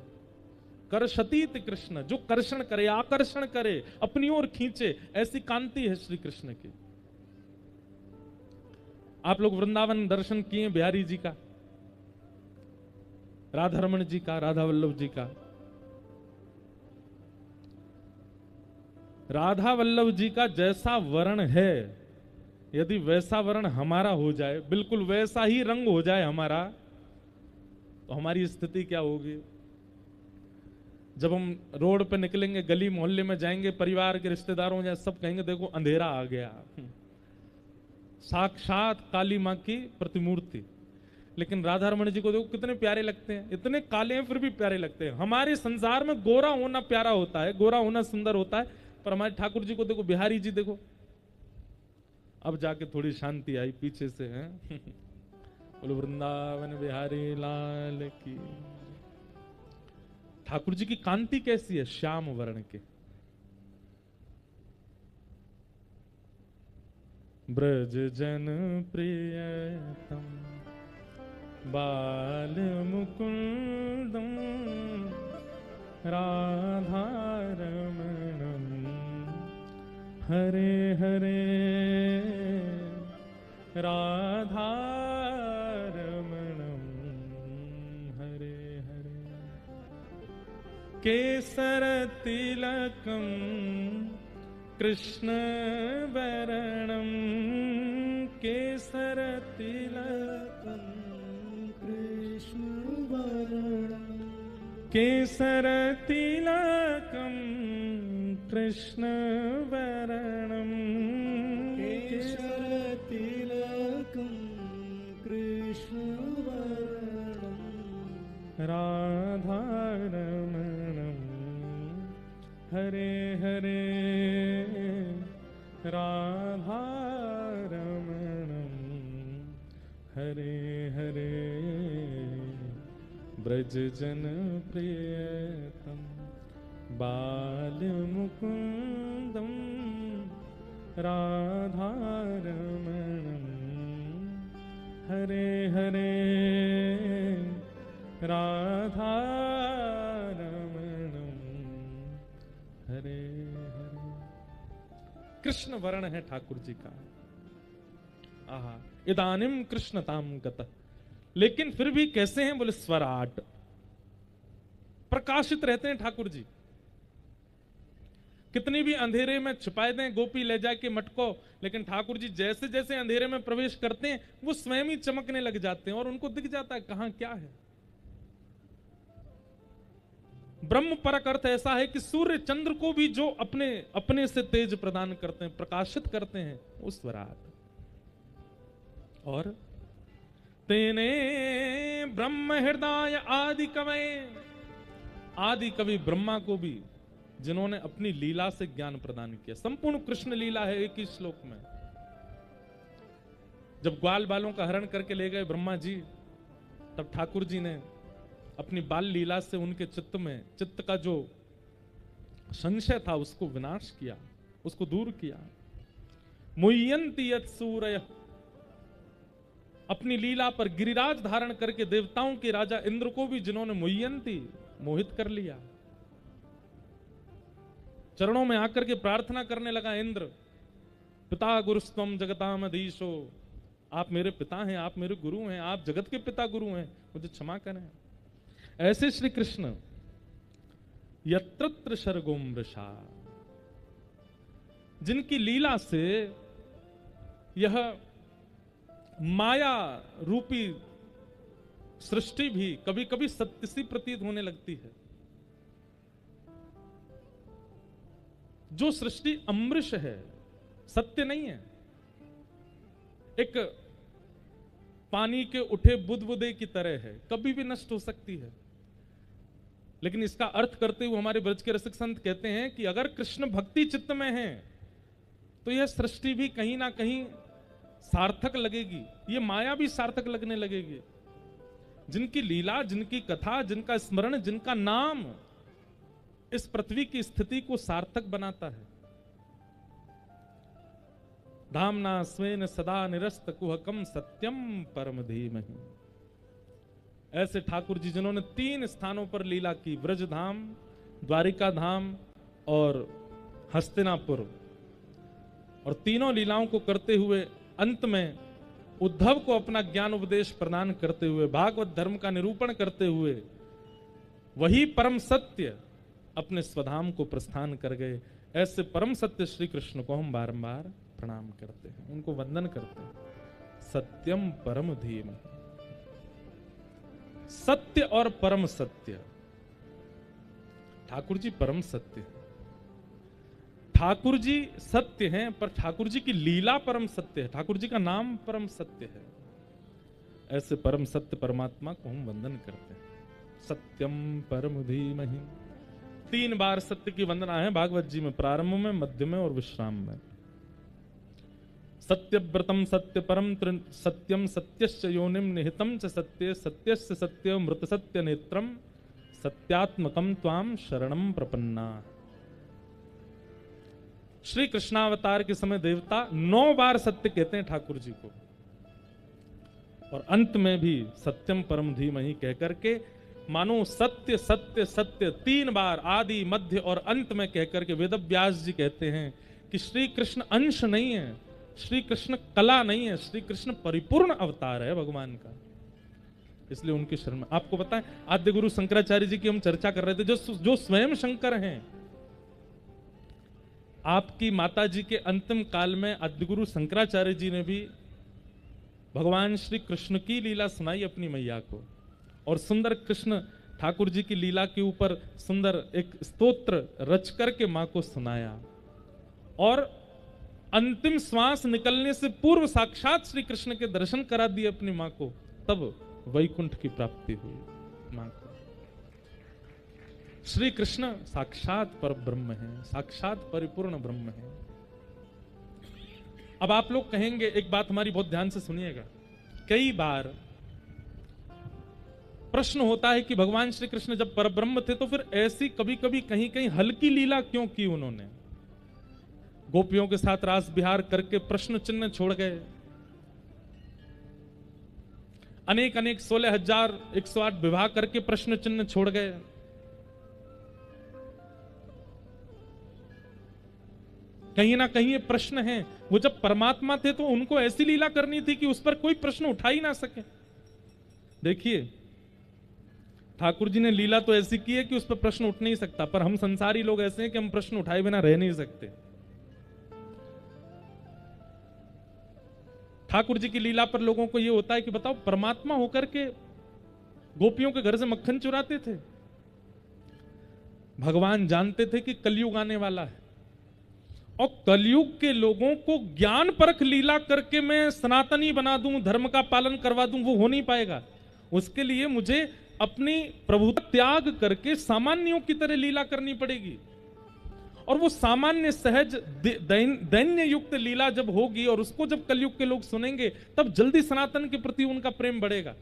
कर्षतीत कृष्ण, जो कर्षण करे, आकर्षण करे, अपनी ओर खींचे, ऐसी कांति है श्री कृष्ण की। आप लोग वृंदावन दर्शन किए बिहारी जी का, राधा रमण जी का, राधा वल्लभ जी का। राधा वल्लभ जी का जैसा वर्ण है, यदि वैसा वर्ण हमारा हो जाए, बिल्कुल वैसा ही रंग हो जाए हमारा, तो हमारी स्थिति क्या होगी? जब हम रोड पे निकलेंगे, गली मोहल्ले में जाएंगे, परिवार के रिश्तेदारों या सब कहेंगे देखो अंधेरा आ गया, साक्षात काली मां की प्रतिमूर्ति। लेकिन राधा रमण जी को देखो कितने प्यारे लगते हैं, इतने काले हैं फिर भी प्यारे लगते हैं। हमारे संसार में गोरा होना प्यारा होता है, गोरा होना सुंदर होता है, पर हमारे ठाकुर जी को देखो, बिहारी जी देखो, अब जाके थोड़ी शांति आई पीछे से, हैं। बोलो वृंदावन बिहारी लाल की। ठाकुर जी की कांति कैसी है? श्याम वर्ण के। ब्रज जन प्रियतम बाल मुकुंदम राधारमणम हरे हरे राधारमणम हरे हरे। केसर तिलकम कृष्ण वरणम केसर तिलकम कृष्ण वरणम केसर तिलकम कृष्ण वरणम केसर तिलकम कृष्ण वरणम राधारमणम हरे हरे राधारमणम हरे हरे ब्रज जन प्रियतम बाल मुकुंदम राधारमणम हरे हरे राधारमणम हरे हरे। कृष्ण वर्ण है ठाकुर जी का। आहा, इदानिम कृष्णताम गतः। लेकिन फिर भी कैसे हैं? बोले स्वराट, प्रकाशित रहते हैं ठाकुर जी। कितनी भी अंधेरे में छुपाए दें गोपी ले जाके मटको, लेकिन ठाकुर जी जैसे जैसे अंधेरे में प्रवेश करते हैं वो स्वयं ही चमकने लग जाते हैं और उनको दिख जाता है कहां क्या है। ब्रह्म परक अर्थ ऐसा है कि सूर्य चंद्र को भी जो अपने अपने से तेज प्रदान करते हैं, प्रकाशित करते हैं, उस स्वराट। और तेने ब्रह्म हृदय आदि कवि, आदि कवि ब्रह्मा को भी जिन्होंने अपनी लीला से ज्ञान प्रदान किया। संपूर्ण कृष्ण लीला है एक ही श्लोक में। जब ग्वाल बालों का हरण करके ले गए ब्रह्मा जी, तब ठाकुर जी ने अपनी बाल लीला से उनके चित्त में, चित्त का जो संशय था उसको विनाश किया, उसको दूर किया। मुह्यन्ति यत् सूरय, अपनी लीला पर गिरिराज धारण करके देवताओं के राजा इंद्र को भी जिन्होंने मुह्यन्ति, मोहित कर लिया। चरणों में आकर के प्रार्थना करने लगा इंद्र, पिता गुरुस्त्वम जगतामधीशो, आप मेरे पिता हैं, आप मेरे गुरु हैं, आप जगत के पिता गुरु हैं, मुझे क्षमा करें। ऐसे श्री कृष्ण यत्रत्र शर्गोम वृषा, जिनकी लीला से यह माया रूपी सृष्टि भी कभी कभी सत्य सी प्रतीत होने लगती है। जो सृष्टि अमृष है, सत्य नहीं है, एक पानी के उठे बुदबुदे की तरह है, कभी भी नष्ट हो सकती है। लेकिन इसका अर्थ करते हुए हमारे ब्रज के रसिक संत कहते हैं कि अगर कृष्ण भक्ति चित्त में है तो यह सृष्टि भी कहीं ना कहीं सार्थक लगेगी, ये माया भी सार्थक लगने लगेगी। जिनकी लीला, जिनकी कथा, जिनका स्मरण, जिनका नाम इस पृथ्वी की स्थिति को सार्थक बनाता है। धामना स्वेन सदा निरस्त कुहकम सत्यम परम धीमहि। ऐसे ठाकुर जी जिन्होंने 3 स्थानों पर लीला की, ब्रज धाम, द्वारिका धाम और हस्तिनापुर, और तीनों लीलाओं को करते हुए अंत में उद्धव को अपना ज्ञान उपदेश प्रदान करते हुए, भागवत धर्म का निरूपण करते हुए वही परम सत्य अपने स्वधाम को प्रस्थान कर गए। ऐसे परम सत्य श्री कृष्ण को हम बारंबार प्रणाम करते हैं, उनको वंदन करते हैं। सत्यम परम धीम, सत्य और परम सत्य। ठाकुर जी परम सत्य है, ठाकुर जी सत्य हैं, पर ठाकुर जी की लीला परम सत्य है, ठाकुर जी का नाम परम सत्य है। ऐसे परम सत्य परमात्मा को हम वंदन करते हैं। सत्यम परम धीमहि। 3 बार सत्य की वंदना है भागवत जी में, प्रारंभ में, मध्य में और विश्राम में। सत्यव्रतम सत्य परम सत्यम सत्यस्य योनिम निहितम च सत्ये सत्यस्य सत्य मृत सत्य नेत्रम सत्यात्मकम त्वाम शरणम प्रपन्ना। श्री कृष्णावतार के समय देवता 9 बार सत्य कहते हैं ठाकुर जी को, और अंत में भी सत्यम परम धीमहि कह करके मानो सत्य सत्य सत्य 3 बार आदि मध्य और अंत में कहकर के वेदव्यास जी कहते हैं कि श्री कृष्ण अंश नहीं है, श्री कृष्ण कला नहीं है, श्री कृष्ण परिपूर्ण अवतार है भगवान का। इसलिए उनकी शरण में आपको पता है आद्य गुरु शंकराचार्य जी की हम चर्चा कर रहे थे, जो स्वयं शंकर हैं। आपकी माता जी के अंतिम काल में आद्य गुरु शंकराचार्य जी ने भी भगवान श्री कृष्ण की लीला सुनाई अपनी मैया को, और सुंदर कृष्ण ठाकुर जी की लीला के ऊपर सुंदर एक स्तोत्र रच करके मां को सुनाया, और अंतिम श्वास निकलने से पूर्व साक्षात श्री कृष्ण के दर्शन करा दिए अपनी मां को, तब वैकुंठ की प्राप्ति हुई मां को। श्री कृष्ण साक्षात पर ब्रह्म है, साक्षात परिपूर्ण ब्रह्म है। अब आप लोग कहेंगे, एक बात हमारी बहुत ध्यान से सुनिएगा, कई बार प्रश्न होता है कि भगवान श्री कृष्ण जब परब्रह्म थे तो फिर ऐसी कभी कभी कहीं कहीं हल्की लीला क्यों की उन्होंने? गोपियों के साथ रास विहार करके प्रश्न चिन्ह छोड़ गए, अनेक 16,108 विवाह करके प्रश्न चिन्ह छोड़ गए। कहीं ना कहीं ये प्रश्न है, वो जब परमात्मा थे तो उनको ऐसी लीला करनी थी कि उस पर कोई प्रश्न उठा ही ना सके। देखिए ठाकुर जी ने लीला तो ऐसी की है कि उस पर प्रश्न उठ नहीं सकता, पर हम संसारी लोग ऐसे हैं कि हम प्रश्न उठाए बिना रह नहीं सकते। ठाकुर जी की लीला पर लोगों को यह होता है कि बताओ, परमात्मा होकर के गोपियों के घर से मक्खन चुराते थे। भगवान जानते थे कि कलयुग आने वाला है, और कलयुग के लोगों को ज्ञान परख लीला करके मैं सनातनी बना दूं, धर्म का पालन करवा दूं, वो हो नहीं पाएगा। उसके लिए मुझे अपनी प्रभुता त्याग करके सामान्यों की तरह लीला करनी पड़ेगी, और वो सामान्य सहज दैन्य युक्त लीला जब होगी और उसको जब कलयुग के लोग सुनेंगे, तब जल्दी सनातन के प्रति उनका प्रेम बढ़ेगा।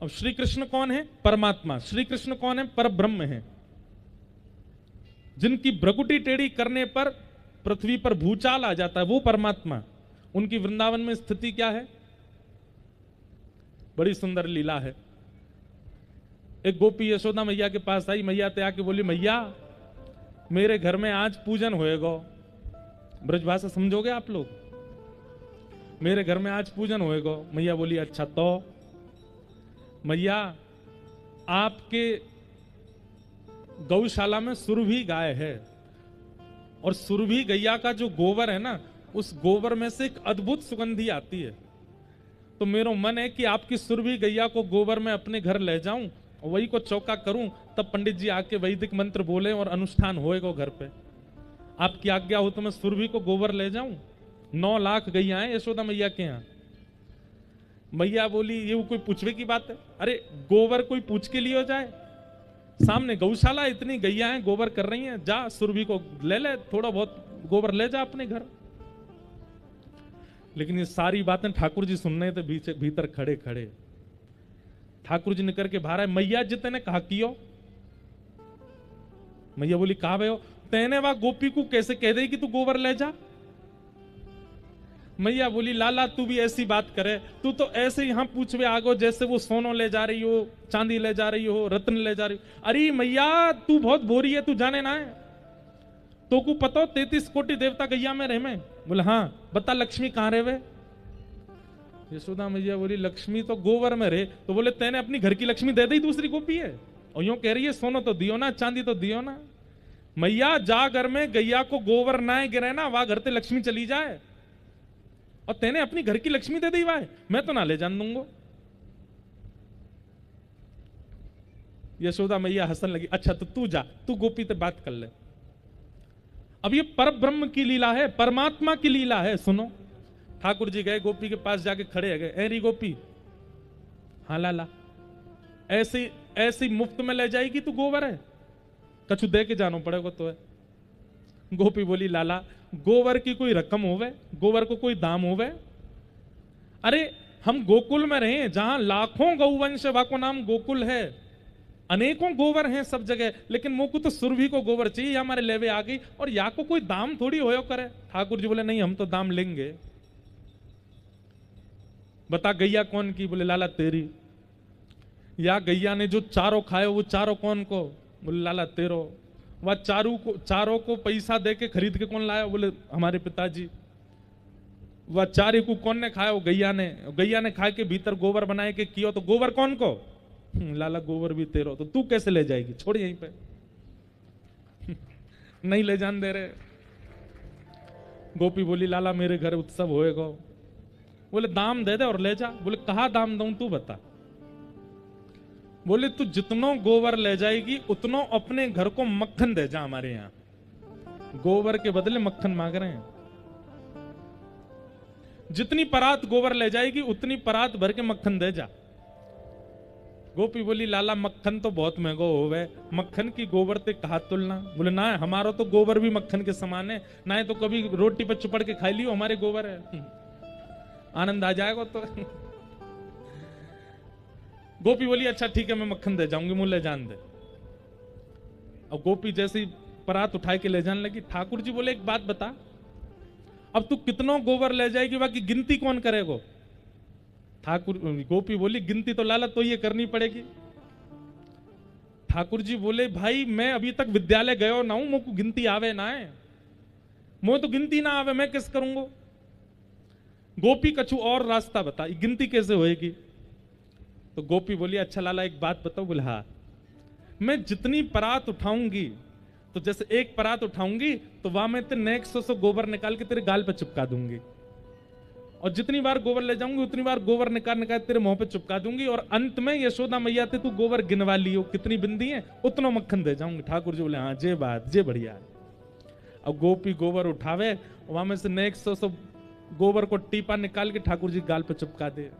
अब श्री कृष्ण कौन है? परमात्मा। श्री कृष्ण कौन है? परब्रह्म है। जिनकी भ्रकुटी टेढ़ी करने पर पृथ्वी पर भूचाल आ जाता है, वो परमात्मा। उनकी वृंदावन में स्थिति क्या है? बड़ी सुंदर लीला है। एक गोपी यशोदा मैया के पास आई, मैया ते आके बोली, मैया मेरे घर में आज पूजन होएगा। ब्रजभाषा समझोगे आप लोग? मेरे घर में आज पूजन होएगा। मैया बोली, अच्छा तो मैया आपके गौशाला में सुरभि गाय है, और सुरभि गैया का जो गोबर है ना, उस गोबर में से एक अद्भुत सुगंधी आती है। तो मेरा मन है कि आपकी सुरभि गैया को गोबर में अपने घर ले जाऊं, वही को चौका करूं, तब पंडित जी आके वैदिक मंत्र बोले और अनुष्ठान होएगा घर पे। आपकी आज्ञा हो तो मैं सुरभि को गोबर ले जाऊं। 9 लाख गैया है यशोदा मैया के यहाँ। मैया बोली, ये वो कोई पूछवे की बात है? अरे गोबर कोई पूछ के लिए हो जाए? सामने गौशाला, इतनी गैया हैं, गोबर कर रही हैं, जा सुरभि को ले ले, थोड़ा बहुत गोबर ले जा अपने घर। लेकिन ये सारी बातें ठाकुर जी सुन रहे थे भीतर खड़े खड़े। ठाकुर जी निकल के बाहर आए, मैया जी तेने कहा कियो? मैया बोली, कहा भे हो? तेने वह गोपी को कैसे कह दे कि तू गोबर ले जा? मैया बोली, लाला तू भी ऐसी बात करे, तू तो ऐसे यहां पूछवे आगो जैसे वो सोनो ले जा रही हो, चांदी ले जा रही हो, रत्न ले जा रही हो। अरे मैया तू बहुत बोरी है, तू जाने ना है तो को पता 33 कोटि देवता गैया में रहे में? बोले हाँ। बता लक्ष्मी कहां रहे वे? यशोदा मैया बोली, लक्ष्मी तो गोबर में रहे। तो बोले तेने अपनी घर की लक्ष्मी दे दी, दूसरी गोपी है, और यूं कह रही है सोनो तो दियो ना, चांदी तो दियो ना। मैया जा घर में गैया को गोबर ना गिरे ना, वहां घर से लक्ष्मी चली जाए, और तेने अपनी घर की लक्ष्मी दे दी वाह, मैं तो ना ले जान दूंगा। यशोदा मैया हंसन लगी, अच्छा तो तू जा, तू गोपी से बात कर ले। अब ये परब्रह्म की लीला है, परमात्मा की लीला है। सुनो, ठाकुर जी गए गोपी के पास, जाके खड़े गए, एरी गोपी, हाँ लाला, ऐसी ऐसी मुफ्त में ले जाएगी तू गोबर है? कछु दे के जानो पड़ेगा तो है। गोपी बोली, लाला गोबर की कोई रकम होवे, गोबर को कोई दाम होवे? अरे हम गोकुल में रहे जहां लाखों गौवंश, वाको नाम गोकुल है, अनेकों गोबर हैं सब जगह, लेकिन मोको तो सुरभि को गोबर चाहिए, हमारे लेवे आ गई, और या को कोई दाम थोड़ी होयो करे। ठाकुर जी बोले नहीं, हम तो दाम लेंगे। बता गैया कौन की? बोले लाला तेरी। या गैया ने जो चारों खाए वो चारों कौन को? बोले लाला तेरो। वह चारों को पैसा दे के खरीद के कौन लाया? बोले हमारे पिताजी। वह चारे को कौन ने खाया? वो गैया ने। गैया ने खा के भीतर गोबर बनाए के किया, तो गोबर कौन को? लाला गोबर भी तेरो। तो तू कैसे ले जाएगी? छोड़ यहीं पे। नहीं ले जान दे रहे। गोपी बोली लाला मेरे घर उत्सव होएगा। बोले दाम दे दे और ले जा। बोले कहा दाम दूं तू बता। बोले तू जितनो गोबर ले जाएगी उतनो अपने घर को मक्खन दे जा। हमारे यहां गोबर के बदले मक्खन मांग रहे हैं। जितनी परात गोबर ले जाएगी उतनी परात भर के मक्खन दे जा। गोपी बोली लाला मक्खन तो बहुत महंगा होवे, मक्खन की गोबर ते कहा तुलना। बोले ना, हमारा तो गोबर भी मक्खन के समान है, ना है तो कभी रोटी पर चुपड़ के खाई लियो, हमारे गोबर है। आनंद आ जाएगा तो। गोपी बोली अच्छा ठीक है, मैं मक्खन दे जाऊंगी, मुझे ले जान दे। अब गोपी जैसी परात उठा के ले जाने लगी। ठाकुर जी बोले एक बात बता, अब तू कितनों गोबर ले जाएगी, बाकी गिनती कौन करेगा? ठाकुर गोपी बोली गिनती तो लाला तो ये करनी पड़ेगी। ठाकुर जी बोले भाई मैं अभी तक विद्यालय गयो ना हूं, मुझको गिनती आवे ना है, मुझे तो गिनती ना आवे, मैं किस करूंगा? गोपी कछु और रास्ता बता, गिनती कैसे होएगी? तो गोपी बोली अच्छा लाला एक बात बताओ। बोले हाँ, मैं जितनी परात उठाऊंगी, तो जैसे एक परात उठाऊंगी तो वहां मैं तेरे नेक्स्ट 100 गोबर निकाल के तेरे गाल पे चिपका दूंगी, और जितनी बार गोबर ले जाऊंगी उतनी बार गोबर निकाल तेरे मुंह पे चिपका दूंगी, और अंत में यशोदा मैया ते तू गोबर गिनवा लियो कितनी बिंदी है, उतना मक्खन दे जाऊंगी। ठाकुर जी बोले हाँ जे बात जे बढ़िया। अब गोपी गोबर उठावे, वहां में से नेक्स्ट 100 गोबर को टीपा निकाल के ठाकुर जी गाल पे चिपका दे,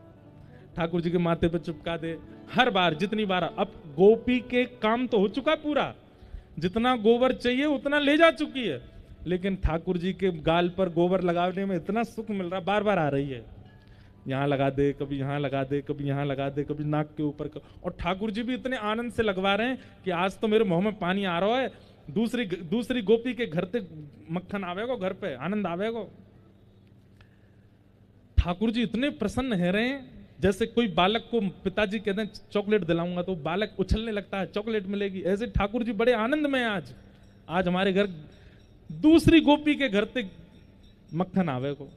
ठाकुर जी के माथे पे चिपका दे। हर बार जितनी बार, अब गोपी के काम तो हो चुका पूरा, जितना गोबर चाहिए उतना ले जा चुकी है, लेकिन ठाकुर जी के गाल पर गोबर लगाने में इतना सुख मिल रहा, बार बार आ रही है, यहां लगा दे, कभी यहां लगा दे, कभी यहां लगा दे, कभी नाक के ऊपर। और ठाकुर जी भी इतने आनंद से लगवा रहे हैं कि आज तो मेरे मुंह में पानी आ रहा है। दूसरी गोपी के घर से मक्खन आवेगो, घर पे आनंद आवेगो। ठाकुर जी इतने प्रसन्न है रहे हैं, जैसे कोई बालक को पिताजी कहते हैं चॉकलेट दिलाऊंगा तो बालक उछलने लगता है, चॉकलेट मिलेगी, ऐसे ठाकुर जी बड़े आनंद में आज हमारे घर दूसरी गोपी के घर से मक्खन आवे को।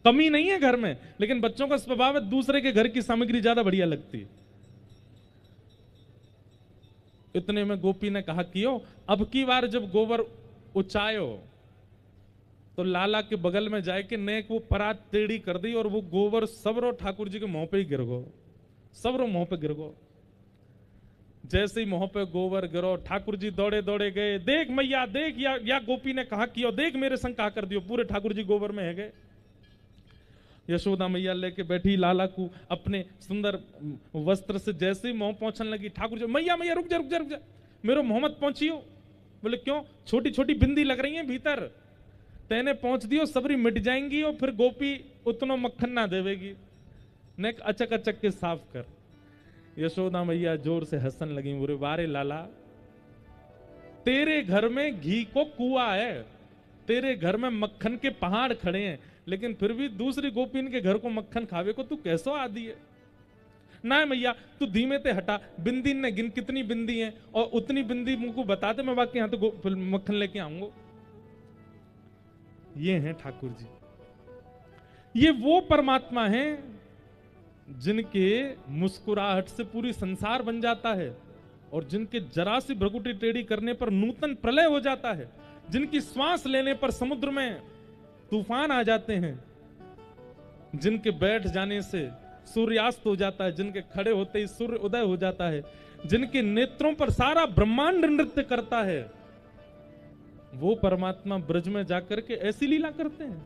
कमी नहीं है घर में, लेकिन बच्चों का स्वभाव है दूसरे के घर की सामग्री ज्यादा बढ़िया लगती है। इतने में गोपी ने कहा कियो, अब की बार जब गोबर उचायो तो लाला के बगल में जाके नेक वो परात टेढ़ी कर दी, और वो गोबर सबरो ठाकुर जी के मुंह पे ही गिर गो, सबरो मुंह पे गिर गो। जैसे ही मुंह पे गोबर गिरो, ठाकुर जी दौड़े दौड़े गए, देख मैया देख, या गोपी ने कहा कियो देख मेरे संग कहा कर दियो, पूरे ठाकुर जी गोबर में है गए। यशोदा मैया लेके बैठी लाला को अपने सुंदर वस्त्र से जैसे ही मुंह पहुंचने लगी, ठाकुर जी मैया मैया रुक जा रुक जा रुक जा, मेरे मुंह मत पहुंचियो। बोले क्यों? छोटी छोटी बिंदी लग रही है भीतर, तेने पहुंच दियो सबरी मिट जाएंगी, और फिर गोपी उतना मक्खन ना देवेगी, ने अचक अचक के साफ कर। यशोदा मैया जोर से हंसन लगी, बोले वारे लाला, तेरे घर में घी को कुआं है, तेरे घर में मक्खन के पहाड़ खड़े हैं, लेकिन फिर भी दूसरी गोपीन के घर को मक्खन खावे को तू कैसो आदि है? ना मैया तू धीमे ते हटा, बिंदी ने गिन कितनी बिंदी है, और उतनी बिंदी मुझको बता दे, मैं बाकी यहां तो मक्खन लेके आऊंगा। ये हैं ठाकुर जी, ये वो परमात्मा हैं जिनके मुस्कुराहट से पूरी संसार बन जाता है, और जिनके जरा सी भ्रकुटी टेढ़ी करने पर नूतन प्रलय हो जाता है, जिनकी श्वास लेने पर समुद्र में तूफान आ जाते हैं, जिनके बैठ जाने से सूर्यास्त हो जाता है, जिनके खड़े होते ही सूर्य उदय हो जाता है, जिनके नेत्रों पर सारा ब्रह्मांड नृत्य करता है, वो परमात्मा ब्रज में जाकर के ऐसी लीला करते हैं,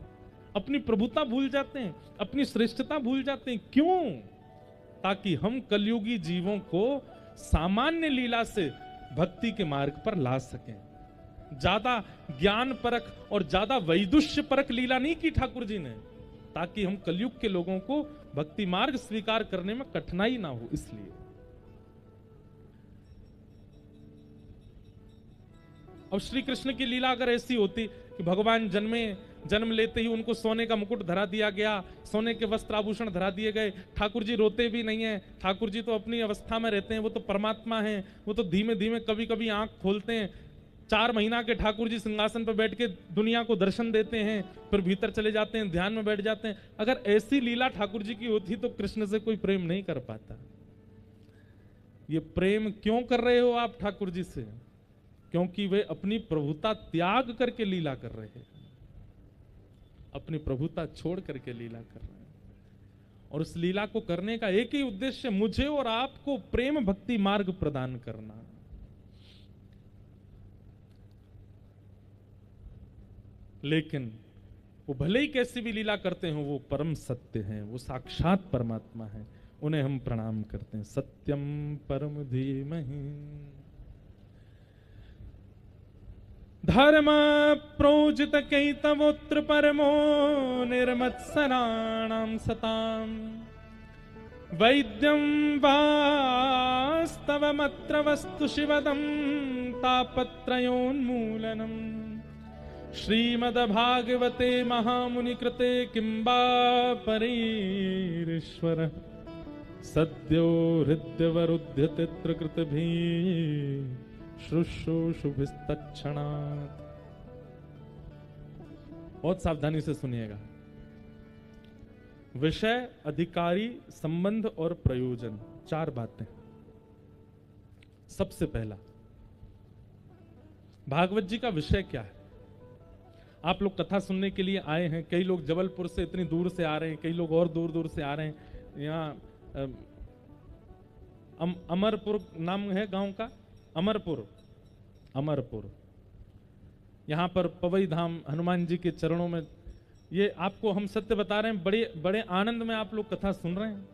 अपनी प्रभुता भूल जाते हैं, अपनी श्रेष्ठता भूल जाते हैं। क्यों? ताकि हम कलयुगी जीवों को सामान्य लीला से भक्ति के मार्ग पर ला सकें। ज्यादा ज्ञान परक और ज्यादा वैदुष्य परक लीला नहीं की ठाकुर जी ने, ताकि हम कलयुग के लोगों को भक्ति मार्ग स्वीकार करने में कठिनाई ना हो, इसलिए। अब श्री कृष्ण की लीला अगर ऐसी होती कि भगवान जन्म लेते ही उनको सोने का मुकुट धरा दिया गया, सोने के वस्त्र आभूषण धरा दिए गए, ठाकुर जी रोते भी नहीं है, ठाकुर जी तो अपनी अवस्था में रहते हैं, वो तो परमात्मा हैं, वो तो धीमे धीमे कभी कभी आंख खोलते हैं, 4 महीना के ठाकुर जी सिंहासन पर बैठ के दुनिया को दर्शन देते हैं, फिर भीतर चले जाते हैं, ध्यान में बैठ जाते हैं। अगर ऐसी लीला ठाकुर जी की होती तो कृष्ण से कोई प्रेम नहीं कर पाता। ये प्रेम क्यों कर रहे हो आप ठाकुर जी से? क्योंकि वे अपनी प्रभुता त्याग करके लीला कर रहे हैं, अपनी प्रभुता छोड़ करके लीला कर रहे हैं। और उस लीला को करने का एक ही उद्देश्य, मुझे और आपको प्रेम भक्ति मार्ग प्रदान करना। लेकिन वो भले ही कैसी भी लीला करते हो, वो परम सत्य हैं, वो साक्षात परमात्मा हैं, उन्हें हम प्रणाम करते हैं। सत्यम परम धीमहि धर्म प्रोजित कैतवोत्र परमो निर्मत्सराणां सतां वैद्यं वास्तवमत्र वस्तु शिवदं तापत्रयोन्मूलनम् श्रीमद्भागवते महामुनि कृते किंबा परीश्वर सद्यो हृदयवरुध्यते कृतभिः शुश्रूषुभिस्तत्क्षणात्। बहुत सावधानी से सुनिएगा। विषय, अधिकारी, संबंध और प्रयोजन, 4 बातें। सबसे पहला, भागवत जी का विषय क्या है? आप लोग कथा सुनने के लिए आए हैं, कई लोग जबलपुर से इतनी दूर से आ रहे हैं, कई लोग और दूर दूर से आ रहे हैं। यहाँ अमरपुर नाम है गांव का, अमरपुर, यहाँ पर पवई धाम हनुमान जी के चरणों में, ये आपको हम सत्य बता रहे हैं, बड़े बड़े आनंद में आप लोग कथा सुन रहे हैं।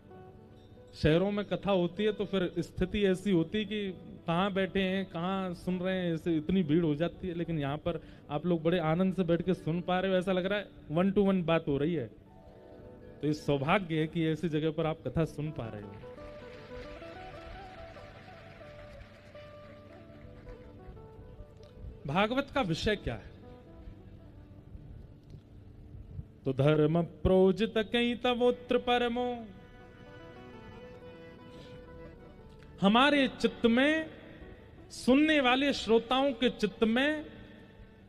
शहरों में कथा होती है तो फिर स्थिति ऐसी होती है कि कहाँ बैठे हैं, कहाँ सुन रहे हैं, ऐसे इतनी भीड़ हो जाती है। लेकिन यहाँ पर आप लोग बड़े आनंद से बैठ के सुन पा रहे हो, ऐसा लग रहा है 1 to 1 बात हो रही है। तो ये सौभाग्य है कि ऐसी जगह पर आप कथा सुन पा रहे हो। भागवत का विषय क्या है? तो धर्म प्रोजित कैतवोत्र परमो, हमारे चित्त में, सुनने वाले श्रोताओं के चित्त में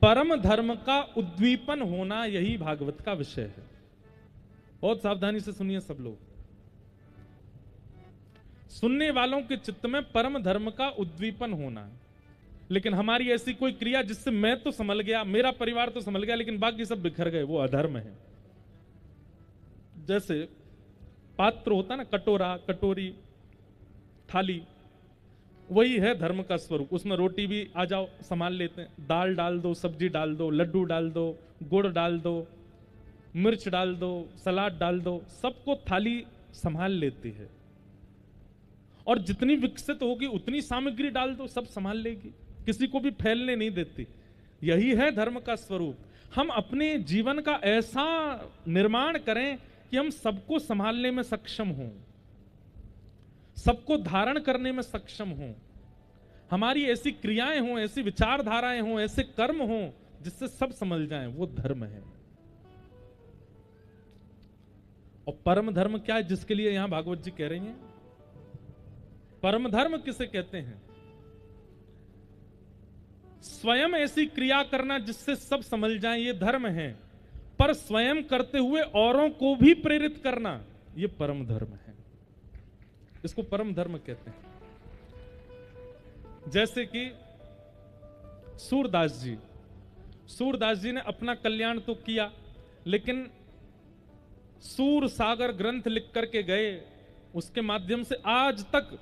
परम धर्म का उद्दीपन होना, यही भागवत का विषय है। बहुत सावधानी से सुनिए सब लोग। सुनने वालों के चित्त में परम धर्म का उद्दीपन होना। लेकिन हमारी ऐसी कोई क्रिया जिससे मैं तो संभल गया, मेरा परिवार तो संभल गया, लेकिन बाकी सब बिखर गए, वो अधर्म है। जैसे पात्र होता ना, कटोरा, कटोरी, थाली, वही है धर्म का स्वरूप। उसमें रोटी भी आ जाओ संभाल लेते हैं, दाल डाल दो, सब्जी डाल दो, लड्डू डाल दो, गुड़ डाल दो, मिर्च डाल दो, सलाद डाल दो, सबको थाली संभाल लेती है। और जितनी विकसित होगी उतनी सामग्री डाल दो, सब संभाल लेगी, किसी को भी फैलने नहीं देती। यही है धर्म का स्वरूप। हम अपने जीवन का ऐसा निर्माण करें कि हम सबको संभालने में सक्षम हों, सबको धारण करने में सक्षम हों। हमारी ऐसी क्रियाएं हों, ऐसी विचारधाराएं हों, ऐसे कर्म हों जिससे सब समझ जाएं, वो धर्म है। और परम धर्म क्या है जिसके लिए यहां भागवत जी कह रही हैं? परम धर्म किसे कहते हैं? स्वयं ऐसी क्रिया करना जिससे सब समझ जाएं, ये धर्म है। पर स्वयं करते हुए औरों को भी प्रेरित करना, ये परम धर्म है। इसको परम धर्म कहते हैं। जैसे कि सूरदास जी ने अपना कल्याण तो किया, लेकिन सूर सागर ग्रंथ लिख करके गए, उसके माध्यम से आज तक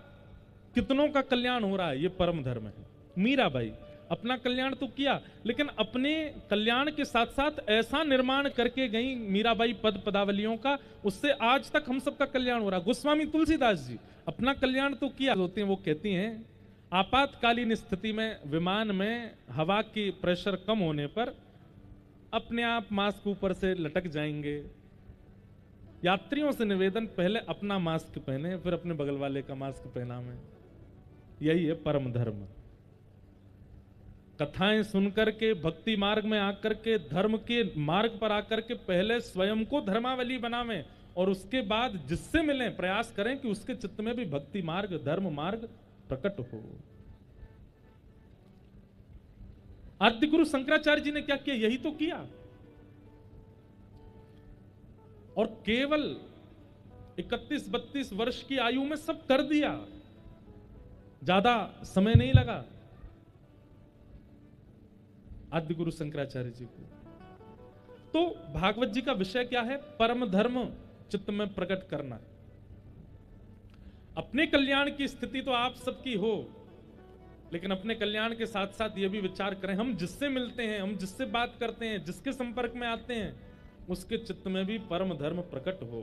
कितनों का कल्याण हो रहा है, ये परम धर्म है। मीराबाई अपना कल्याण तो किया, लेकिन अपने कल्याण के साथ साथ ऐसा निर्माण करके गई मीराबाई पद पदावलियों का, उससे आज तक हम सबका कल्याण हो रहा। गोस्वामी तुलसीदास जी अपना कल्याण तो किया, होते हैं वो कहती हैं आपातकालीन स्थिति में विमान में हवा की प्रेशर कम होने पर अपने आप मास्क ऊपर से लटक जाएंगे, यात्रियों से निवेदन, पहले अपना मास्क पहने, फिर अपने बगल वाले का मास्क पहना में। यही है परम धर्म। कथाएं सुनकर के, भक्ति मार्ग में आकर के, धर्म के मार्ग पर आकर के पहले स्वयं को धर्मावली बनावें और उसके बाद जिससे मिलें प्रयास करें कि उसके चित्त में भी भक्ति मार्ग, धर्म मार्ग प्रकट हो। आद्य गुरु शंकराचार्य जी ने क्या किया? यही तो किया। और केवल 31-32 वर्ष की आयु में सब कर दिया, ज्यादा समय नहीं लगा आद्य गुरु शंकराचार्य जी को। तो भागवत जी का विषय क्या है? परम धर्म चित्त में प्रकट करना। अपने कल्याण की स्थिति तो आप सबकी हो, लेकिन अपने कल्याण के साथ साथ यह भी विचार करें, हम जिससे मिलते हैं, हम जिससे बात करते हैं, जिसके संपर्क में आते हैं, उसके चित्त में भी परम धर्म प्रकट हो।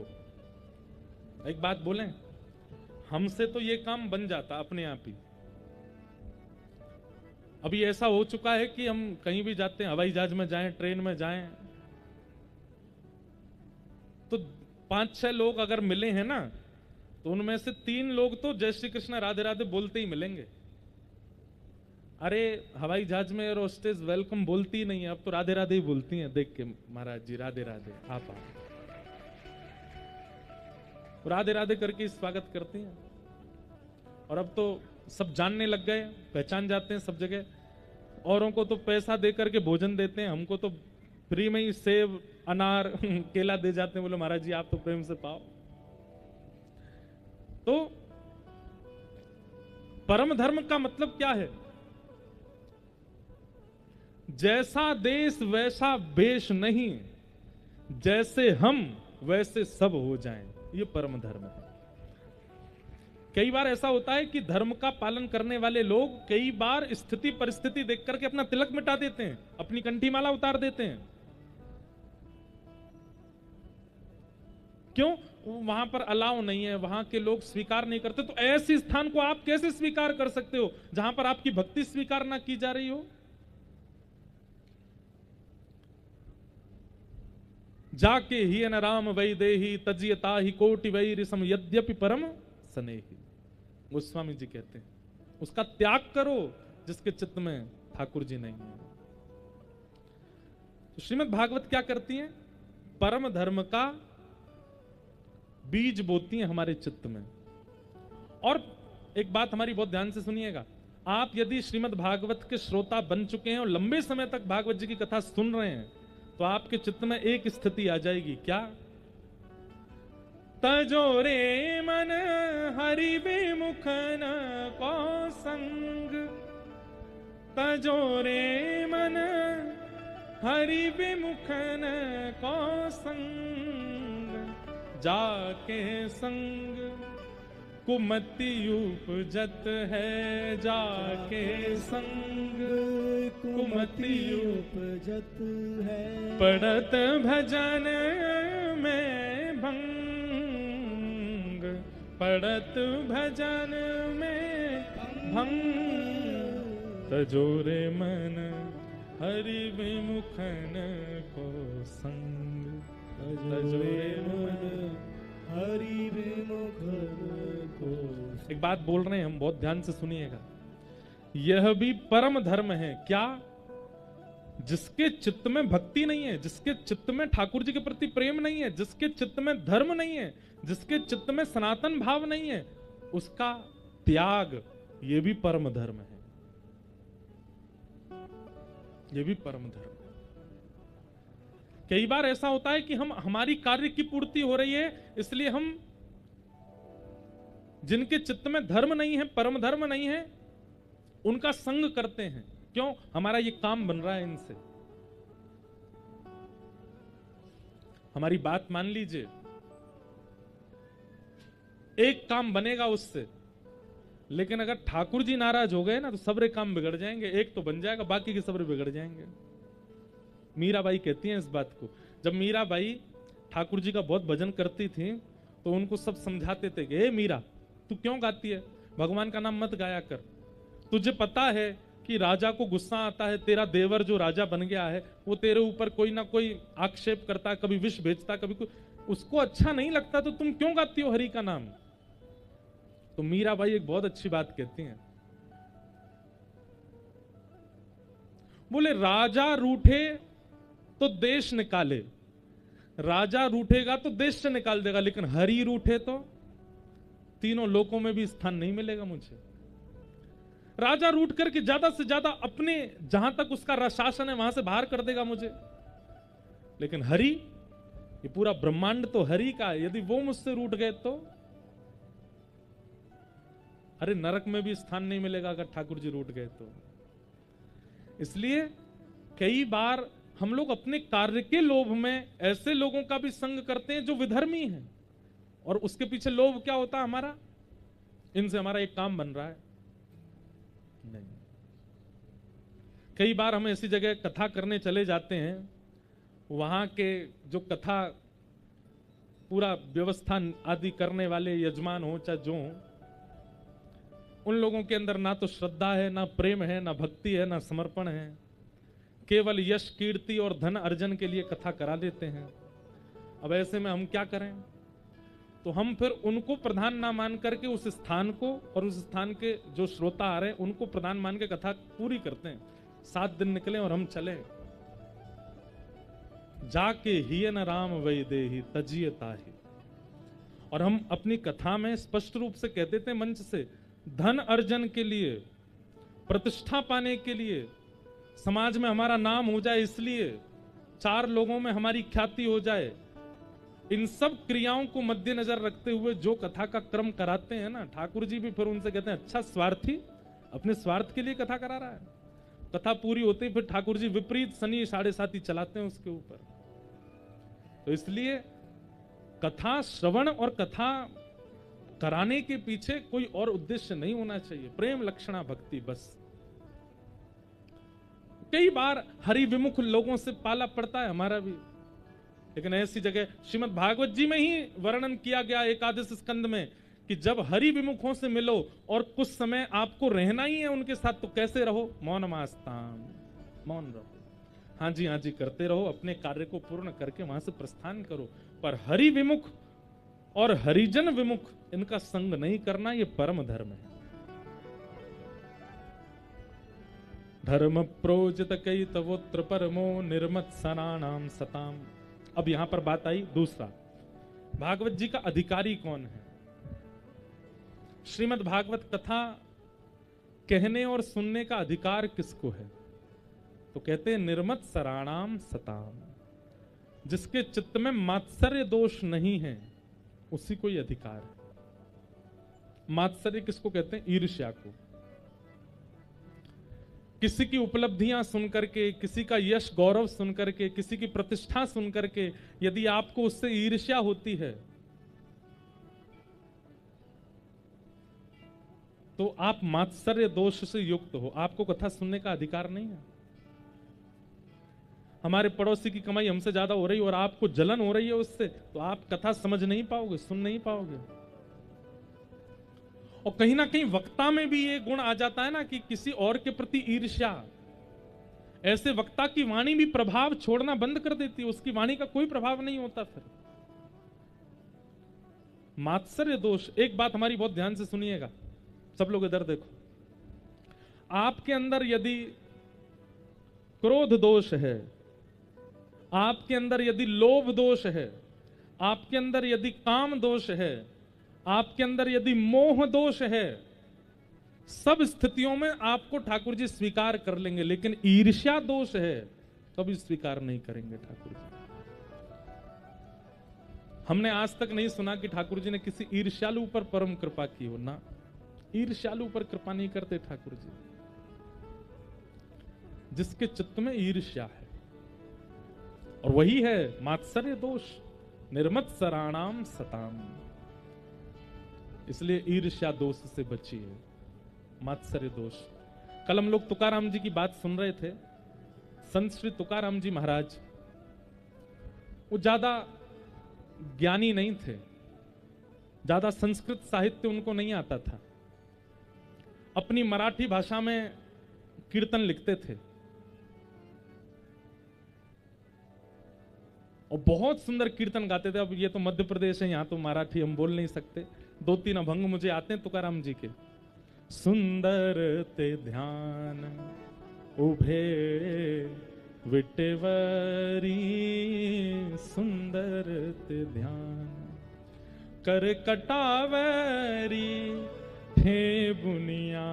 एक बात बोलें, हमसे तो ये काम बन जाता अपने आप ही। अभी ऐसा हो चुका है कि हम कहीं भी जाते हैं, हवाई जहाज में जाएं, ट्रेन में जाएं, तो 5-6 लोग अगर मिले हैं ना, तो उनमें से 3 लोग तो जय श्री कृष्ण राधे राधे बोलते ही मिलेंगे। अरे हवाई जहाज में एयर होस्टेस वेलकम बोलती ही नहीं है, अब तो राधे राधे ही बोलती हैं। देख के महाराज जी राधे राधे, आप राधे राधे करके स्वागत करती हैं। और अब तो सब जानने लग गए, पहचान जाते हैं सब जगह। औरों को तो पैसा दे करके भोजन देते हैं, हमको तो फ्री में ही सेब, अनार, केला दे जाते हैं। बोले महाराज जी आप तो प्रेम से पाओ। तो परम धर्म का मतलब क्या है? जैसा देश वैसा वेश नहीं, जैसे हम वैसे सब हो जाएं, ये परम धर्म है। कई बार ऐसा होता है कि धर्म का पालन करने वाले लोग कई बार स्थिति परिस्थिति देख करके अपना तिलक मिटा देते हैं, अपनी कंठी माला उतार देते हैं। क्यों? वहां पर अलाउ नहीं है, वहां के लोग स्वीकार नहीं करते। तो ऐसे स्थान को आप कैसे स्वीकार कर सकते हो जहां पर आपकी भक्ति स्वीकार ना की जा रही हो? जाके ही न राम वै देही तजियता ही कोटि वै रिसम यद्यपि परम स्नेही। गोस्वामी जी कहते हैं उसका त्याग करो जिसके चित्त में ठाकुर जी नहीं है। तो श्रीमद् भागवत क्या करती है? परम धर्म का बीज बोती है हमारे चित्त में। और एक बात हमारी बहुत ध्यान से सुनिएगा, आप यदि श्रीमद् भागवत के श्रोता बन चुके हैं और लंबे समय तक भागवत जी की कथा सुन रहे हैं, तो आपके चित्त में एक स्थिति आ जाएगी। क्या? तजो रे मन हरि विमुख न को संग, तजो रे मन हरि विमुख न को संग, जाके संग कुमति उपजत है, जाके संग कुमति उपजत है, पड़त भजन में भंग, पड़त भजन में भंग, तजोरे मन हरि विमुखन को संग, तजोरे मन हरि विमुखन को। एक बात बोल रहे हैं हम, बहुत ध्यान से सुनिएगा, यह भी परम धर्म है। क्या? जिसके चित्त में भक्ति नहीं है, जिसके चित्त में ठाकुर जी के प्रति प्रेम नहीं है, जिसके चित्त में धर्म नहीं है, जिसके चित्त में सनातन भाव नहीं है, उसका त्याग, यह भी परम धर्म है। यह भी परम धर्म है। कई बार ऐसा होता है कि हमारी कार्य की पूर्ति हो रही है, इसलिए हम जिनके चित्त में धर्म नहीं है, परम धर्म नहीं है, उनका संग करते हैं। क्यों? हमारा ये काम बन रहा है इनसे। हमारी बात मान लीजिए, एक काम बनेगा उससे, लेकिन अगर ठाकुर जी नाराज हो गए ना तो सबरे काम बिगड़ जाएंगे। एक तो बन जाएगा, बाकी के सबरे बिगड़ जाएंगे। मीराबाई कहती हैं इस बात को। जब मीराबाई ठाकुर जी का बहुत भजन करती थी तो उनको सब समझाते थे कि हे मीरा, तू क्यों गाती है? भगवान का नाम मत गाया कर। तुझे पता है कि राजा को गुस्सा आता है, तेरा देवर जो राजा बन गया है वो तेरे ऊपर कोई ना कोई आक्षेप करता है, कभी विष भेजता, कभी उसको अच्छा नहीं लगता तो तुम क्यों गाती हो हरि का नाम? तो मीराबाई एक बहुत अच्छी बात कहती हैं, बोले राजा रूठे तो देश निकाले, राजा रूठेगा तो देश से निकाल देगा, लेकिन हरि रूठे तो तीनों लोकों में भी स्थान नहीं मिलेगा मुझे। राजा रूठ करके ज्यादा से ज्यादा अपने जहां तक उसका शासन है वहां से बाहर कर देगा मुझे, लेकिन हरि, ये पूरा ब्रह्मांड तो हरि का है, यदि वो मुझसे रूठ गए तो अरे नरक में भी स्थान नहीं मिलेगा अगर ठाकुर जी रूठ गए तो। इसलिए कई बार हम लोग अपने कार्य के लोभ में ऐसे लोगों का भी संग करते हैं जो विधर्मी हैं, और उसके पीछे लोभ क्या होता है हमारा, इनसे हमारा एक काम बन रहा है। नहीं, कई बार हम ऐसी जगह कथा करने चले जाते हैं, वहां के जो कथा पूरा व्यवस्था आदि करने वाले यजमान हो चाहे जो हो, उन लोगों के अंदर ना तो श्रद्धा है, ना प्रेम है, ना भक्ति है, ना समर्पण है, केवल यश कीर्ति और धन अर्जन के लिए कथा करा देते हैं। अब ऐसे में हम क्या करें? तो हम फिर उनको प्रधान ना मान करके उस स्थान को और उस स्थान के जो श्रोता आ रहे हैं उनको प्रधान मान के कथा पूरी करते हैं। 7 दिन निकले और हम चले, जाके ही न राम वै देहि तजियता ही, और हम अपनी कथा में स्पष्ट रूप से कह देते हैं मंच से, धन अर्जन के लिए, प्रतिष्ठा पाने के लिए, समाज में हमारा नाम हो जाए, इसलिए 4 लोगों में हमारी ख्याति हो जाए, इन सब क्रियाओं को मद्देनजर रखते हुए जो कथा का क्रम कराते हैं ना, ठाकुर जी भी फिर उनसे कहते हैं अच्छा स्वार्थी, अपने स्वार्थ के लिए कथा करा रहा है। कथा पूरी होती फिर ठाकुर जी विपरीत शनि 7.5 चलाते हैं उसके ऊपर। तो इसलिए कथा श्रवण और कथा कराने के पीछे कोई और उद्देश्य नहीं होना चाहिए, प्रेम लक्षणा भक्ति बस। कई बार हरि विमुख लोगों से पाला पड़ता है हमारा भी, लेकिन ऐसी जगह श्रीमद् भागवत जी में ही वर्णन किया गया एकादश स्कंद में कि जब हरि विमुखों से मिलो और कुछ समय आपको रहना ही है उनके साथ, तो कैसे रहो? मौन मास्ताम, मौन रहो, हाँ जी करते रहो, अपने कार्य को पूर्ण करके वहां से प्रस्थान करो, पर हरि विमुख और हरिजन विमुख इनका संग नहीं करना, ये परम धर्म है। धर्म प्रोजित कई तवोत्र परमो निर्मत सनानाम सताम। अब यहां पर बात आई दूसरा, भागवत जी का अधिकारी कौन है? श्रीमद् भागवत कथा कहने और सुनने का अधिकार किसको है? तो कहते हैं निर्मत सराणाम सताम, जिसके चित्त में मात्सर्य दोष नहीं है उसी को ही अधिकार है। मात्सर्य किसको कहते हैं? ईर्ष्या को। किसी की उपलब्धियां सुनकर के, किसी का यश गौरव सुनकर के, किसी की प्रतिष्ठा सुनकर के यदि आपको उससे ईर्ष्या होती है तो आप मात्सर्य दोष से युक्त हो, आपको कथा सुनने का अधिकार नहीं है। हमारे पड़ोसी की कमाई हमसे ज्यादा हो रही और आपको जलन हो रही है उससे, तो आप कथा समझ नहीं पाओगे, सुन नहीं पाओगे। और कहीं ना कहीं वक्ता में भी ये गुण आ जाता है ना कि किसी और के प्रति ईर्ष्या, ऐसे वक्ता की वाणी भी प्रभाव छोड़ना बंद कर देती है, उसकी वाणी का कोई प्रभाव नहीं होता फिर। मात्सर्य दोष, एक बात हमारी बहुत ध्यान से सुनिएगा सब लोग, इधर देखो। आपके अंदर यदि क्रोध दोष है, आपके अंदर यदि लोभ दोष है, आपके अंदर यदि काम दोष है, आपके अंदर यदि मोह दोष है, सब स्थितियों में आपको ठाकुर जी स्वीकार कर लेंगे, लेकिन ईर्ष्या दोष है कभी स्वीकार नहीं करेंगे ठाकुर जी। हमने आज तक नहीं सुना कि ठाकुर जी ने किसी ईर्ष्यालु पर परम कृपा की हो ना, ईर्ष्यालु पर कृपा नहीं करते ठाकुर जी। जिसके चित्त में ईर्ष्या है, और वही है मात्सर्य दोष, निर्मत सराणाम सताम। इसलिए ईर्ष्या दोष से बचिए, मात्सर्य दोष। कल हम लोग तुकाराम जी की बात सुन रहे थे। संत श्री तुकाराम जी महाराज वो ज्यादा ज्ञानी नहीं थे, ज्यादा संस्कृत साहित्य उनको नहीं आता था, अपनी मराठी भाषा में कीर्तन लिखते थे। और बहुत सुंदर कीर्तन गाते थे। अब ये तो मध्य प्रदेश है, यहाँ तो मराठी हम बोल नहीं सकते, 2-3 अभंग मुझे आते हैं तुकाराम जी के। सुंदर ते ध्यान उभे विटेवरी, सुंदर ते ध्यान कर कटावरी थे बुनिया,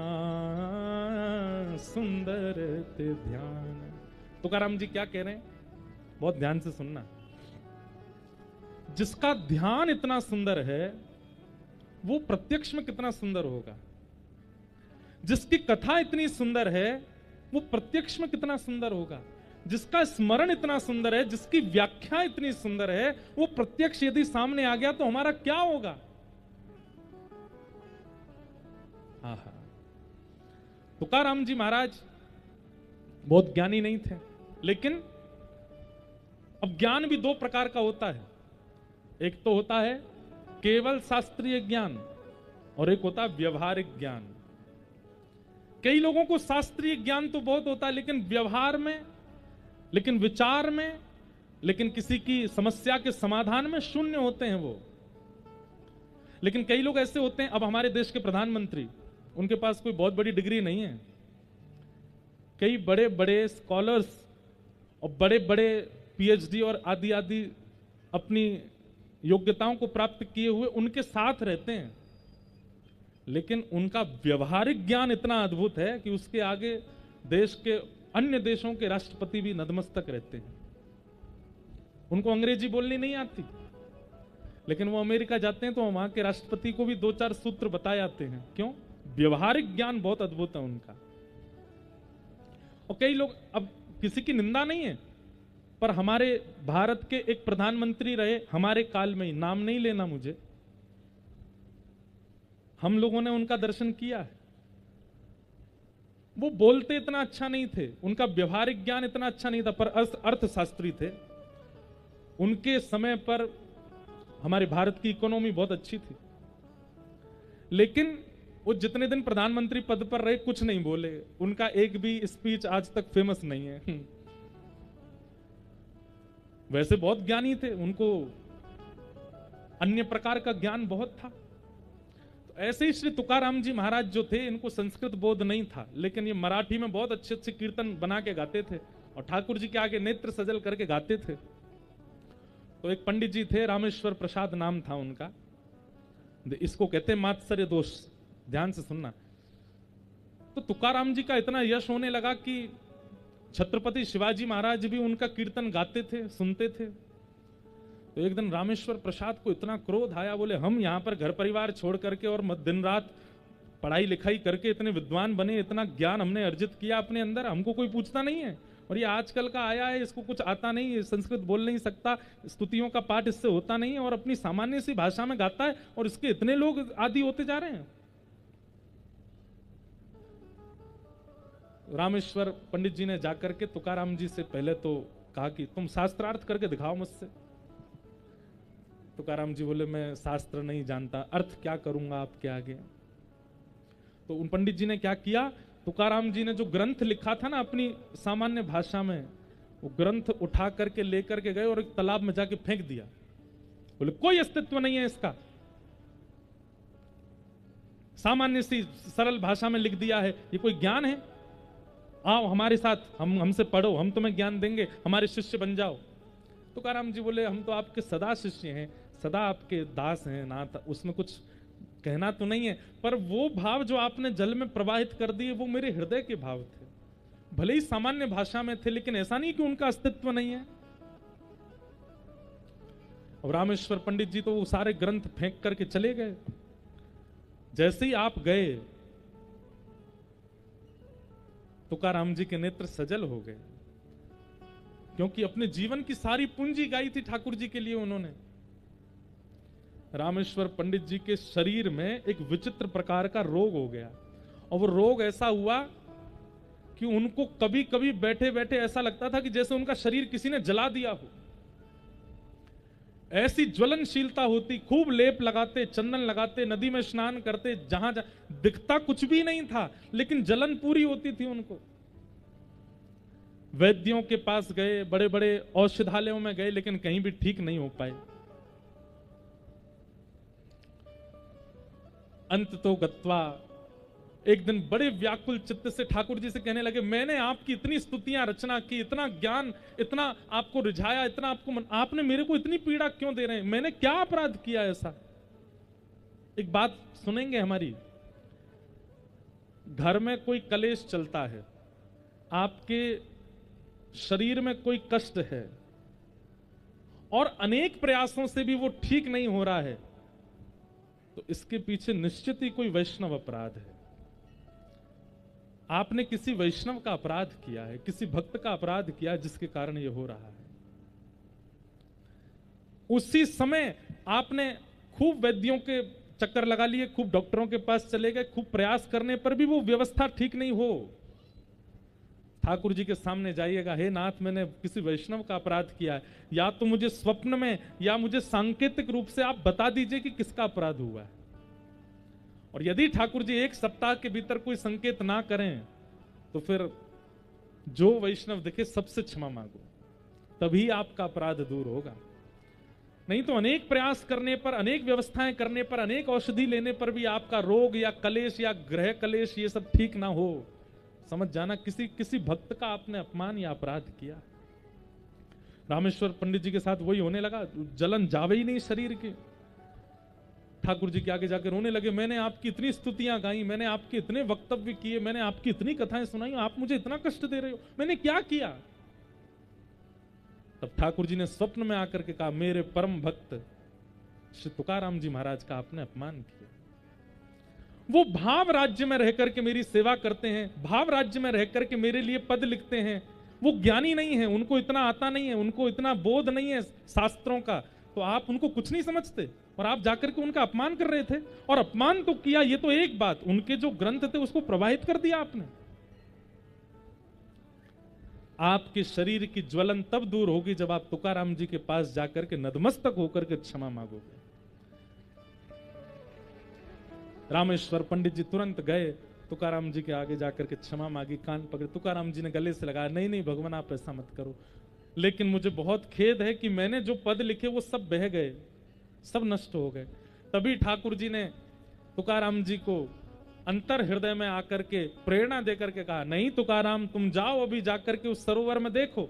सुंदर ते ध्यान। तुकाराम जी क्या कह रहे हैं, बहुत ध्यान से सुनना। जिसका ध्यान इतना सुंदर है वो प्रत्यक्ष में कितना सुंदर होगा, जिसकी कथा इतनी सुंदर है वो प्रत्यक्ष में कितना सुंदर होगा, जिसका स्मरण इतना सुंदर है, जिसकी व्याख्या इतनी सुंदर है, वो प्रत्यक्ष यदि सामने आ गया तो हमारा क्या होगा। आहा, तुकाराम जी महाराज बहुत ज्ञानी नहीं थे, लेकिन अब ज्ञान भी 2 प्रकार का होता है। एक तो होता है केवल शास्त्रीय ज्ञान और एक होता है व्यवहारिक ज्ञान। कई लोगों को शास्त्रीय ज्ञान तो बहुत होता है, लेकिन व्यवहार में, लेकिन विचार में, लेकिन किसी की समस्या के समाधान में शून्य होते हैं वो। लेकिन कई लोग ऐसे होते हैं, अब हमारे देश के प्रधानमंत्री, उनके पास कोई बहुत बड़ी डिग्री नहीं है, कई बड़े बड़े स्कॉलर्स और बड़े बड़े पीएचडी और आदि आदि अपनी योग्यताओं को प्राप्त किए हुए उनके साथ रहते हैं, लेकिन उनका व्यवहारिक ज्ञान इतना अद्भुत है कि उसके आगे देश के अन्य देशों के राष्ट्रपति भी नतमस्तक रहते हैं। उनको अंग्रेजी बोलनी नहीं आती, लेकिन वो अमेरिका जाते हैं तो वहां के राष्ट्रपति को भी 2-4 सूत्र बताए जाते हैं। क्यों? व्यवहारिक ज्ञान बहुत अद्भुत है उनका। और कई लोग, अब किसी की निंदा नहीं है, पर हमारे भारत के एक प्रधानमंत्री रहे हमारे काल में ही, नाम नहीं लेना मुझे, हम लोगों ने उनका दर्शन किया है। वो बोलते इतना अच्छा नहीं थे, उनका व्यवहारिक ज्ञान इतना अच्छा नहीं था, पर अर्थशास्त्री थे। उनके समय पर हमारे भारत की इकोनॉमी बहुत अच्छी थी, लेकिन वो जितने दिन प्रधानमंत्री पद पर रहे कुछ नहीं बोले, उनका एक भी स्पीच आज तक फेमस नहीं है। वैसे बहुत ज्ञानी थे, उनको अन्य प्रकार का ज्ञान बहुत था। तो ऐसे ही श्री तुकाराम जी महाराज जो थे, इनको संस्कृत बोध नहीं था, लेकिन ये मराठी में बहुत अच्छे अच्छे कीर्तन बना के गाते थे और ठाकुर जी के आगे नेत्र सजल करके गाते थे। तो एक पंडित जी थे, रामेश्वर प्रसाद नाम था उनका, इसको कहते हैं मात्सर्य दोष, ध्यान से सुनना। तो तुकाराम जी का इतना यश होने लगा कि छत्रपति शिवाजी महाराज भी उनका कीर्तन गाते थे, सुनते थे। तो एक दिन रामेश्वर प्रसाद को इतना क्रोध आया, बोले हम यहाँ पर घर परिवार छोड़ करके और दिन रात पढ़ाई लिखाई करके इतने विद्वान बने, इतना ज्ञान हमने अर्जित किया अपने अंदर, हमको कोई पूछता नहीं है। और ये आजकल का आया है, इसको कुछ आता नहीं, संस्कृत बोल नहीं सकता, स्तुतियों का पाठ इससे होता नहीं है, और अपनी सामान्य सी भाषा में गाता है, और इसके इतने लोग आदि होते जा रहे हैं। रामेश्वर पंडित जी ने जाकर के तुकाराम जी से पहले तो कहा कि तुम शास्त्रार्थ करके दिखाओ मुझसे। तुकाराम जी बोले मैं शास्त्र नहीं जानता, अर्थ क्या करूंगा आपके आगे। तो उन पंडित जी ने क्या किया, तुकाराम जी ने जो ग्रंथ लिखा था ना अपनी सामान्य भाषा में, वो ग्रंथ उठा करके लेकर के गए और एक तालाब में जाके फेंक दिया। बोले कोई अस्तित्व नहीं है इसका, सामान्य सी सरल भाषा में लिख दिया है, ये कोई ज्ञान है? आओ हमारे साथ, हमसे पढ़ो, हम तुम्हें ज्ञान देंगे, हमारे शिष्य बन जाओ। तुकाराम जी बोले हम तो आपके सदा शिष्य हैं, सदा आपके दास हैं, ना उसमें कुछ कहना तो नहीं है, पर वो भाव जो आपने जल में प्रवाहित कर दिए वो मेरे हृदय के भाव थे। भले ही सामान्य भाषा में थे, लेकिन ऐसा नहीं कि उनका अस्तित्व नहीं है। और रामेश्वर पंडित जी तो वो सारे ग्रंथ फेंक करके चले गए। जैसे ही आप गए, तुकाराम जी के नेत्र सजल हो गए, क्योंकि अपने जीवन की सारी पूंजी गाई थी ठाकुर जी के लिए उन्होंने। रामेश्वर पंडित जी के शरीर में एक विचित्र प्रकार का रोग हो गया, और वो रोग ऐसा हुआ कि उनको कभी कभी बैठे बैठे ऐसा लगता था कि जैसे उनका शरीर किसी ने जला दिया हो। ऐसी ज्वलनशीलता होती, खूब लेप लगाते, चंदन लगाते, नदी में स्नान करते, जहां दिखता कुछ भी नहीं था, लेकिन जलन पूरी होती थी उनको। वैद्यों के पास गए, बड़े बड़े औषधालयों में गए, लेकिन कहीं भी ठीक नहीं हो पाए। अंत तो गत्वा एक दिन बड़े व्याकुल चित्त से ठाकुर जी से कहने लगे, मैंने आपकी इतनी स्तुतियां रचना की, इतना ज्ञान, इतना आपको रिझाया, इतना आपने मेरे को इतनी पीड़ा क्यों दे रहे हैं? मैंने क्या अपराध किया ऐसा? एक बात सुनेंगे हमारी। घर में कोई कलेश चलता है, आपके शरीर में कोई कष्ट है और अनेक प्रयासों से भी वो ठीक नहीं हो रहा है, तो इसके पीछे निश्चित ही कोई वैष्णव अपराध है। आपने किसी वैष्णव का अपराध किया है, किसी भक्त का अपराध किया है, जिसके कारण ये हो रहा है। उसी समय आपने खूब वैद्यों के चक्कर लगा लिए, खूब डॉक्टरों के पास चले गए, खूब प्रयास करने पर भी वो व्यवस्था ठीक नहीं हो। ठाकुर जी के सामने जाइएगा, हे नाथ, मैंने किसी वैष्णव का अपराध किया है, या तो मुझे स्वप्न में या मुझे सांकेतिक रूप से आप बता दीजिए कि किसका अपराध हुआ है। और यदि ठाकुर जी 1 सप्ताह के भीतर कोई संकेत ना करें, तो फिर जो वैष्णव दिखे सबसे क्षमा मांगो, तभी आपका अपराध दूर होगा। नहीं तो अनेक प्रयास करने पर, अनेक व्यवस्थाएं करने पर, अनेक औषधि लेने पर भी आपका रोग या कलेश या ग्रह कलेश ये सब ठीक ना हो, समझ जाना किसी भक्त का आपने अपमान या अपराध किया। रामेश्वर पंडित जी के साथ वही होने लगा, जलन जावे ही नहीं शरीर के। ठाकुर जी के आगे जाकर रोने लगे, मैंने आपकी इतनी स्तुतियां गाई, मैंने आपके इतने वक्तव्य किए, मैंने आपकी इतनी कथाएं सुनाई, आप मुझे इतना कष्ट दे रहे हो, मैंने क्या किया? तब ठाकुर जी ने स्वप्न में आकर के कहा, मेरे परम भक्त श्री तुकाराम जी महाराज का आपने अपमान किया। वो भाव राज्य में रहकर के मेरी सेवा करते हैं, भाव राज्य में रहकर के मेरे लिए पद लिखते हैं। वो ज्ञानी नहीं है, उनको इतना आता नहीं है, उनको इतना बोध नहीं है शास्त्रों का, तो आप उनको कुछ नहीं समझते और आप जाकर के उनका अपमान कर रहे थे। और अपमान तो किया, ये तो एक बात, उनके जो ग्रंथ थे उसको प्रवाहित कर दिया आपने। आपके शरीर की ज्वलन तब दूर होगी जब आप तुकाराम जी के पास जाकर के नतमस्तक होकर के क्षमा मांगोगे। रामेश्वर पंडित जी तुरंत गए, तुकाराम जी के आगे जाकर के क्षमा मांगी, कान पकड़े। तुकाराम जी ने गले से लगाया, नहीं नहीं भगवान, आप ऐसा मत करो, लेकिन मुझे बहुत खेद है कि मैंने जो पद लिखे वो सब बह गए, सब नष्ट हो गए। तभी ठाकुर जी ने तुकाराम जी को अंतर हृदय में आकर के प्रेरणा देकर के कहा, नहीं तुकाराम, तुम जाओ अभी जाकर के उस सरोवर में देखो।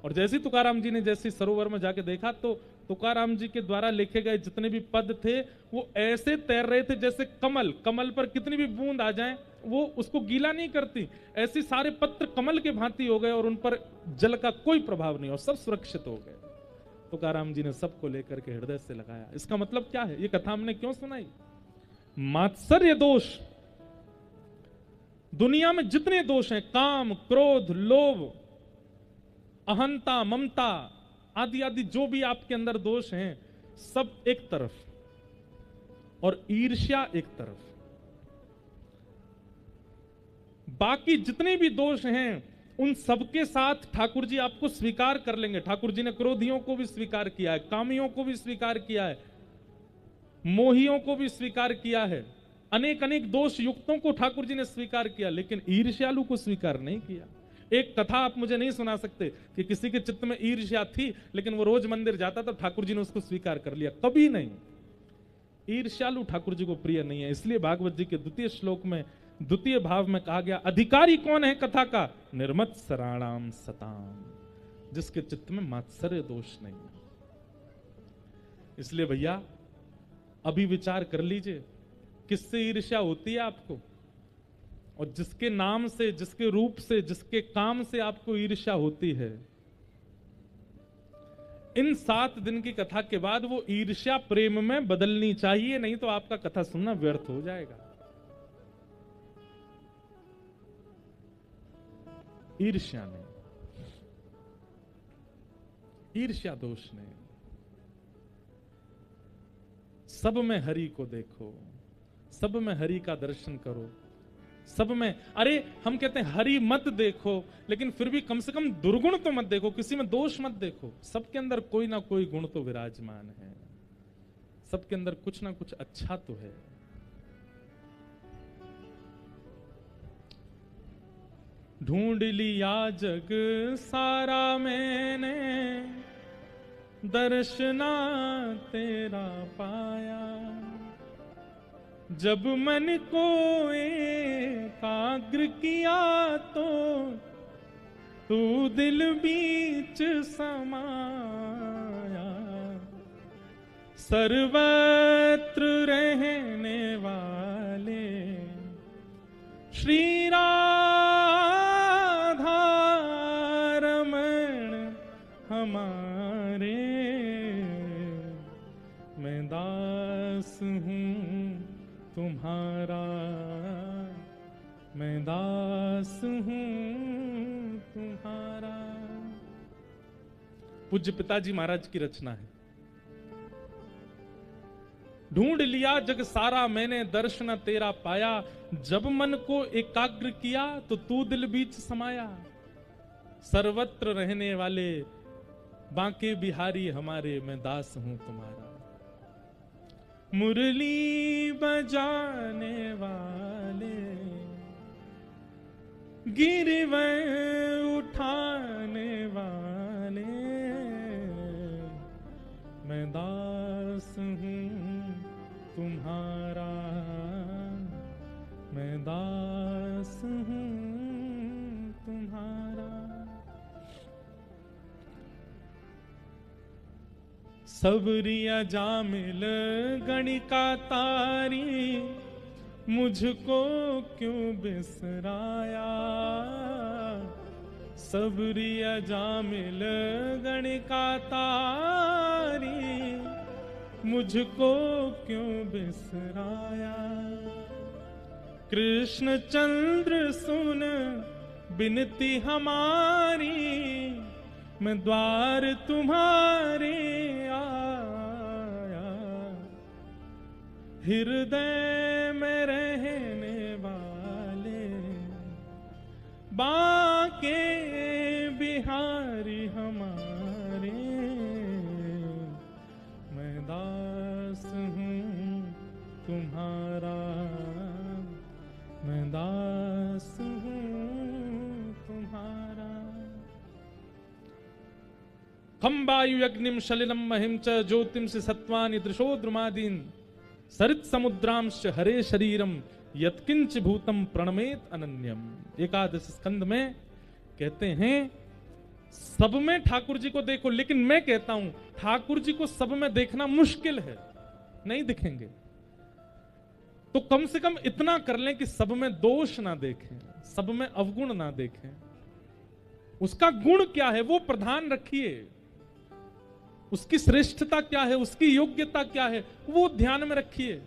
और जैसे तुकाराम जी ने जैसे सरोवर में जाके देखा, तो तुकाराम जी के द्वारा लिखे गए जितने भी पद थे वो ऐसे तैर रहे थे जैसे कमल, कमल पर कितनी भी बूंद आ जाए वो उसको गीला नहीं करती, ऐसे सारे पत्र कमल के भांति हो गए और उन पर जल का कोई प्रभाव नहीं और सब सुरक्षित हो गए। तुकाराम जी ने सबको लेकर के हृदय से लगाया। इसका मतलब क्या है, ये कथा हमने क्यों सुनाई? मात्सर्य दोष, दुनिया में जितने दोष हैं, काम, क्रोध, लोभ, अहंता, ममता आदि आदि जो भी आपके अंदर दोष हैं, सब एक तरफ, और ईर्ष्या एक तरफ। बाकी जितने भी दोष हैं उन सबके साथ ठाकुर जी आपको स्वीकार कर लेंगे। ठाकुर जी ने क्रोधियों को भी स्वीकार किया है, कामियों को भी स्वीकार किया है, मोहियों को भी स्वीकार किया है, अनेक अनेक दोष युक्तों को ठाकुर जी ने स्वीकार किया, लेकिन ईर्ष्यालु को स्वीकार नहीं किया। एक कथा आप मुझे नहीं सुना सकते कि किसी के चित्त में ईर्ष्या थी लेकिन वो रोज मंदिर जाता था, ठाकुर जी ने उसको स्वीकार कर लिया, कभी नहीं। ईर्ष्यालु ठाकुर जी को प्रिय नहीं है। इसलिए भागवत जी के 2 श्लोक में 2 भाव में कहा गया, अधिकारी कौन है कथा का? निर्मत्सराणाम सताम, जिसके चित्त में मात्सर्य दोष नहीं है। इसलिए भैया अभी विचार कर लीजिए, किससे ईर्ष्या होती है आपको, और जिसके नाम से, जिसके रूप से, जिसके काम से आपको ईर्ष्या होती है, इन 7 दिन की कथा के बाद वो ईर्ष्या प्रेम में बदलनी चाहिए, नहीं तो आपका कथा सुनना व्यर्थ हो जाएगा। ईर्ष्या नहीं, ईर्ष्या दोष नहीं। सब में हरि को देखो, सब में हरि का दर्शन करो, सब में। अरे हम कहते हैं हरि मत देखो, लेकिन फिर भी कम से कम दुर्गुण तो मत देखो, किसी में दोष मत देखो। सबके अंदर कोई ना कोई गुण तो विराजमान है, सबके अंदर कुछ ना कुछ अच्छा तो है। ढूंढ लिया जग सारा मैंने, दर्शना तेरा पाया। जब मन को एकाग्र किया तो तू दिल बीच समाया। सर्वत्र रहने वाले श्री राधा रमण हमारे, मैं दास हूँ तुम्हारा, मैं दास हूँ तुम्हारा। पूज्य पिताजी महाराज की रचना है। ढूंढ लिया जग सारा मैंने, दर्शन तेरा पाया। जब मन को एकाग्र किया तो तू दिल बीच समाया। सर्वत्र रहने वाले बांके बिहारी हमारे, मैं दास हूं तुम्हारा। मुरली बजाने वाले, गिरवै उठाने वाले, मैं दास हूं तुम्हारा, मैं दास हूं तुम्हारा। सबरिया जामिल गणिका तारी, मुझको क्यों बिसराया। सबरिया जामिल गणिका तारी, मुझको क्यों बिसराया। कृष्ण चंद्र सुन बिनती हमारी, मैं द्वार तुम्हारे आया। हृदय में रहने वाले बांके बिहारी हमारे, मैं दास हूँ तुम्हारा, मैं दास हूँ तुम्हारा। खम्बायु अग्निम शलिलम महिम च ज्योतिम से सत्वानि दृशो द्रुमादीन, सरित समुद्रांश हरे शरीरम, यत्किंच भूतम प्रणमेत अनन्यम। एकादश स्कंद में कहते हैं सब में ठाकुर जी को देखो, लेकिन मैं कहता हूं ठाकुर जी को सब में देखना मुश्किल है, नहीं दिखेंगे। तो कम से कम इतना कर लें कि सब में दोष ना देखें, सब में अवगुण ना देखें। उसका गुण क्या है वो प्रधान रखिए, उसकी श्रेष्ठता क्या है, उसकी योग्यता क्या है, वो ध्यान में रखिए।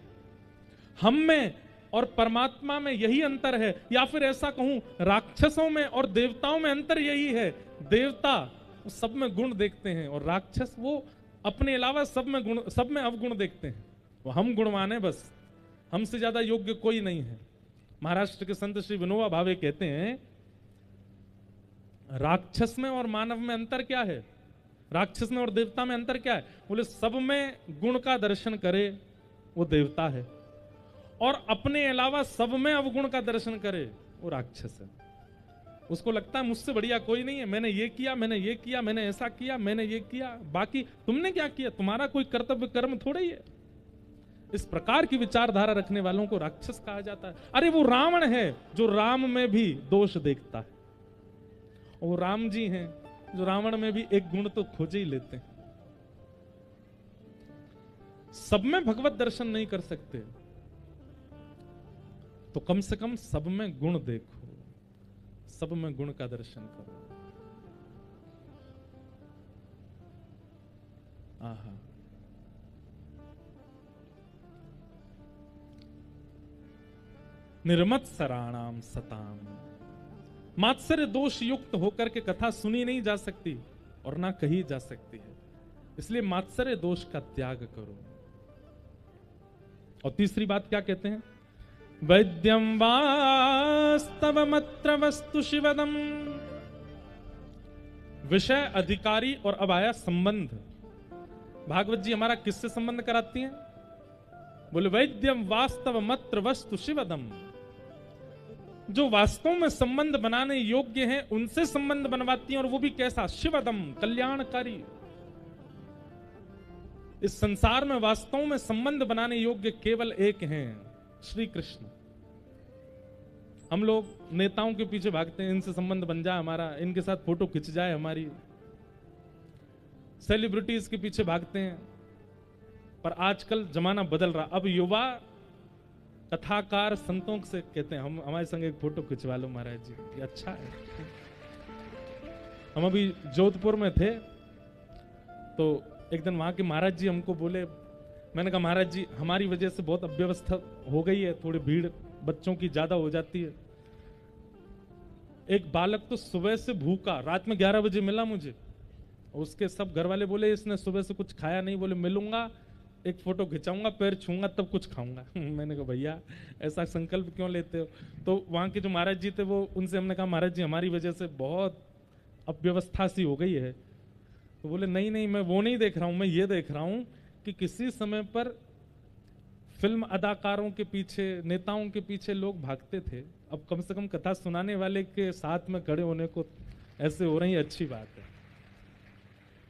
हम में और परमात्मा में यही अंतर है, या फिर ऐसा कहूं राक्षसों में और देवताओं में अंतर यही है। देवता सब में गुण देखते हैं और राक्षस वो अपने अलावा सब में गुण, सब में अवगुण देखते हैं। वो हम गुणवान है, बस हमसे ज्यादा योग्य कोई नहीं है। महाराष्ट्र के संत श्री विनोबा भावे कहते हैं राक्षस में और मानव में अंतर क्या है, राक्षस में और देवता में अंतर क्या है। बोले सब में गुण का दर्शन करे वो देवता है, और अपने अलावा सब में अवगुण का दर्शन करे वो राक्षस है। उसको लगता है मुझसे बढ़िया कोई नहीं है, मैंने ये किया, मैंने ये किया, मैंने ऐसा किया, मैंने ये किया, बाकी तुमने क्या किया, तुम्हारा कोई कर्तव्य कर्म थोड़ा ही है। इस प्रकार की विचारधारा रखने वालों को राक्षस कहा जाता है। अरे वो रावण है जो राम में भी दोष देखता है, वो राम जी हैं जो रावण में भी एक गुण तो खोज ही लेते हैं। सब में भगवत दर्शन नहीं कर सकते तो कम से कम सब में गुण देखो, सब में गुण का दर्शन करो। आहा, निर्मत्सराणाम सताम। मात्सर्य दोष युक्त होकर के कथा सुनी नहीं जा सकती और ना कही जा सकती है, इसलिए मात्सर्य दोष का त्याग करो। और तीसरी बात क्या कहते हैं, वैद्यम वास्तवमत्र वस्तु शिवदम। विषय, अधिकारी और अब आया संबंध। भागवत जी हमारा किससे संबंध कराती हैं? बोले वैद्यम वास्तवमत्र वस्तु शिवदम। जो वास्तव में संबंध बनाने योग्य हैं उनसे संबंध बनवाती हैं, और वो भी कैसा? शिवदम, कल्याणकारी। इस संसार में वास्तव में संबंध बनाने योग्य केवल एक हैं, श्री कृष्ण। हम लोग नेताओं के पीछे भागते हैं, इनसे संबंध बन जाए हमारा, इनके साथ फोटो खिंच जाए हमारी, सेलिब्रिटीज के पीछे भागते हैं। पर आजकल जमाना बदल रहा, अब युवा कथाकार संतों से कहते हैं हम हमारे संग एक फोटो खिंचवा लो महाराज जी, ये अच्छा है। हम अभी जोधपुर में थे तो एक दिन वहां के महाराज जी हमको बोले, मैंने कहा महाराज जी हमारी वजह से बहुत अव्यवस्था हो गई है, थोड़ी भीड़ बच्चों की ज्यादा हो जाती है। एक बालक तो सुबह से भूखा, रात में 11 बजे मिला मुझे, उसके सब घर वाले बोले इसने सुबह से कुछ खाया नहीं, बोले मिलूंगा एक फोटो खिंचाऊंगा, पैर छूंगा तब कुछ खाऊंगा। मैंने कहा भैया ऐसा संकल्प क्यों लेते हो? तो वहां के जो महाराज जी थे वो, उनसे हमने कहा महाराज जी हमारी वजह से बहुत अव्यवस्था सी हो गई है। तो बोले नहीं नहीं, मैं वो नहीं देख रहा हूं, मैं ये देख रहा हूं कि किसी समय पर फिल्म अदाकारों के पीछे, नेताओं के पीछे लोग भागते थे, अब कम से कम कथा सुनाने वाले के साथ में खड़े होने को ऐसे हो रही है, अच्छी बात है।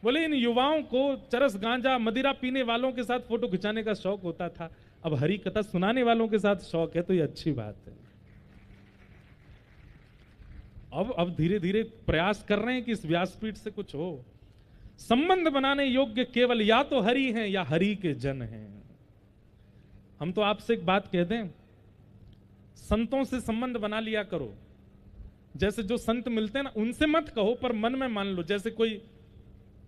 बोले इन युवाओं को चरस गांजा मदिरा पीने वालों के साथ फोटो खिंचाने का शौक होता था, अब हरी कथा सुनाने वालों के साथ शौक है, तो ये अच्छी बात है। अब धीरे धीरे प्रयास कर रहे हैं कि इस व्यासपीठ से कुछ हो। संबंध बनाने योग्य केवल या तो हरि हैं या हरि के जन हैं। हम तो आपसे एक बात कह दें, संतों से संबंध बना लिया करो। जैसे जो संत मिलते हैं ना, उनसे मत कहो पर मन में मान लो। जैसे कोई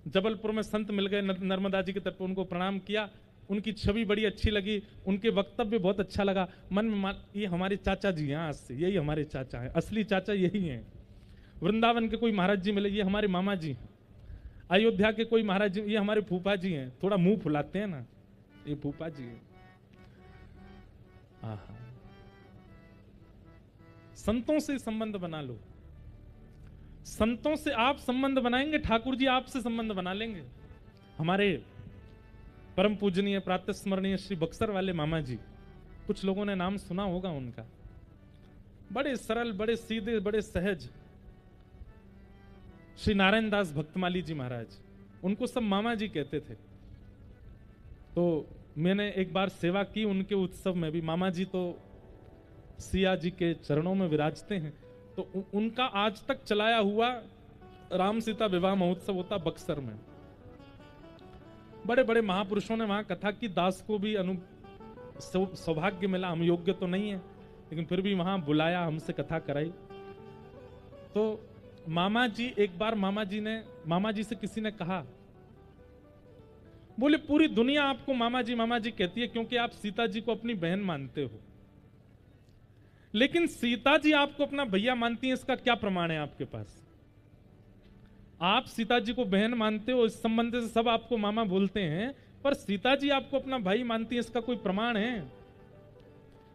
जबलपुर में संत मिल गए, नर्मदा जी के तट पर, उनको प्रणाम किया, उनकी छवि बड़ी अच्छी लगी, उनके वक्तव्य बहुत अच्छा लगा, मन में मान ये हमारे चाचा जी हैं, आज से यही हमारे चाचा हैं, असली चाचा यही हैं। वृंदावन के कोई महाराज जी मिले, ये हमारे मामा जी हैं। अयोध्या के कोई महाराज जी, ये हमारे फूफा जी हैं, थोड़ा मुंह फुलाते हैं ना, ये फूफा जी हैं। आहा, संतों से संबंध बना लो। संतों से आप संबंध बनाएंगे, ठाकुर जी आपसे संबंध बना लेंगे। हमारे परम पूजनीय प्रातः स्मरणीय श्री बक्सर वाले मामा जी, कुछ लोगों ने नाम सुना होगा उनका, बड़े सरल, बड़े सीधे, बड़े सहज। श्री नारायण दास भक्तमाली जी महाराज, उनको सब मामा जी कहते थे। तो मैंने एक बार सेवा की उनके उत्सव में भी। मामा जी तो सिया जी के चरणों में विराजते हैं, तो उनका आज तक चलाया हुआ राम सीता विवाह महोत्सव होता बक्सर में। बड़े बड़े महापुरुषों ने वहां कथा की, दास को भी सौभाग्य मिला, हम योग्य तो नहीं है लेकिन फिर भी वहां बुलाया, हमसे कथा कराई। तो मामा जी, एक बार मामा जी से किसी ने कहा, बोले पूरी दुनिया आपको मामा जी कहती है क्योंकि आप सीता जी को अपनी बहन मानते हो, लेकिन सीता जी आपको अपना भैया मानती हैं, इसका क्या प्रमाण है आपके पास? आप सीता जी को बहन मानते हो, इस संबंध से सब आपको मामा बोलते हैं, पर सीता जी आपको अपना भाई मानती है, इसका कोई प्रमाण है?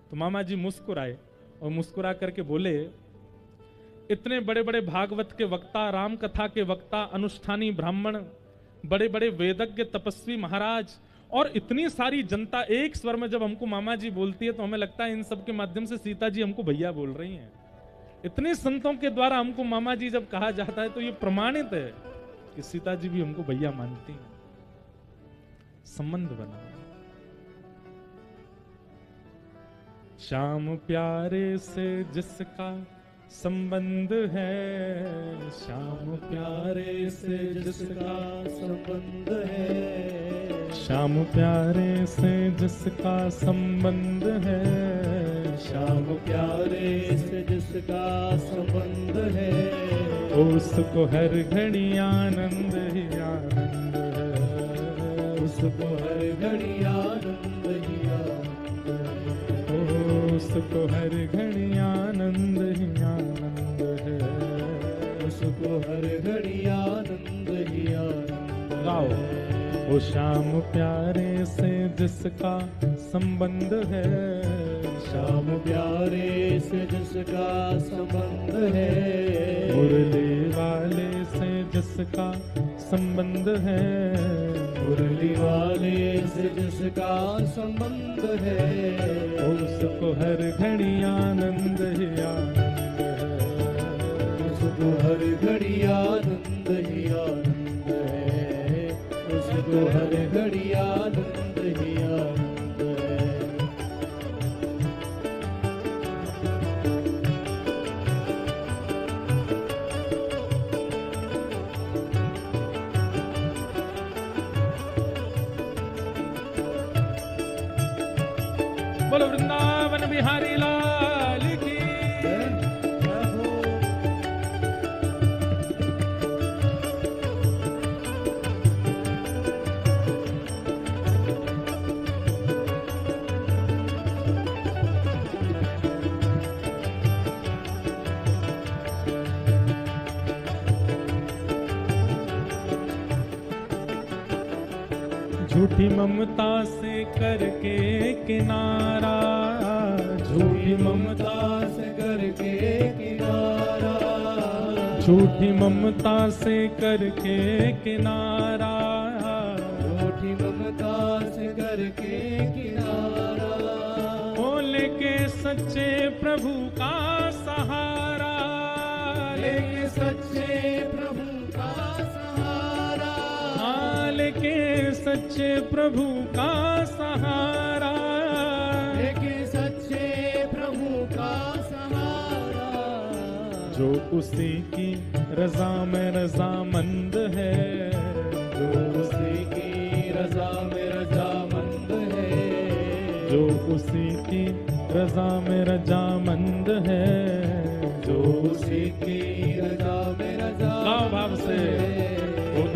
तो मामा जी मुस्कुराए और मुस्कुरा करके बोले, इतने बड़े बड़े भागवत के वक्ता, राम कथा के वक्ता, अनुष्ठानी ब्राह्मण, बड़े बड़े वेदज्ञ तपस्वी महाराज और इतनी सारी जनता एक स्वर में जब हमको मामा जी बोलती है तो हमें लगता है इन सब के माध्यम से सीता जी हमको भैया बोल रही हैं। इतने संतों के द्वारा हमको मामा जी जब कहा जाता है तो ये प्रमाणित है कि सीता जी भी हमको भैया मानती हैं। संबंध बना। श्याम प्यारे से जिसका संबंध है, श्याम प्यारे से जिसका संबंध है, श्याम प्यारे से जिसका संबंध है, श्याम प्यारे से जिसका संबंध है, उसको हर घड़ी आनंद ही आनंद है, उसको हर घड़ी आनंद ही आनंद है, उसको हर घड़ी आनंद ही आनंद है, उसको हर घड़ी आनंद ही आनंद है। ओ श्याम प्यारे से जिसका संबंध है, श्याम प्यारे से जिसका संबंध है, मुरली वाले से जिसका संबंध है, मुरली वाले से जिसका संबंध है, उसको हर घड़ी आनंद ही आनंद है। उसको हर घड़ी आनंद ही आनंद है, उसको हर घड़ी आनंद ही आनंद है। बोलो वृंदावन बिहारी लाल की। झूठी ममता से करके किनारा, झूठी ममता से करके किनारा, झूठी ममता से करके किनारा, झूठी ममता से करके किनारा, ओ लेके सच्चे प्रभु का सहारा, लेके सच्चे प्रभु का सहारा, हाँ लेके सच्चे प्रभु का सहारा, लेके सच्चे प्रभु का सहारा, जो उसी की रजा में रजामंद है, जो उसी की रजा में रजामंद है, जो उसी की रजा में रजामंद है, जो उसी की रजा में रजा लाओ भाव से,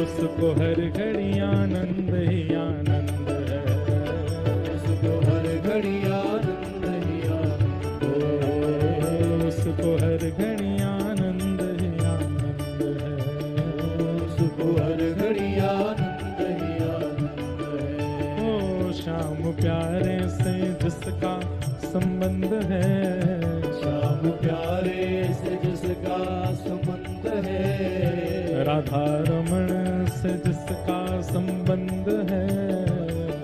उसको हर घड़ी आनंद ही आनंद है, उसको हर घड़ी आनंद ही आनंद है, उसको हर घड़ी आनंद ही आनंद है, उसको हर घड़ी आनंद ही आनंद है। ओ श्याम प्यारे से जिसका संबंध है, श्याम प्यारे से जिसका संबंध है, राधा रमण से जिसका संबंध है,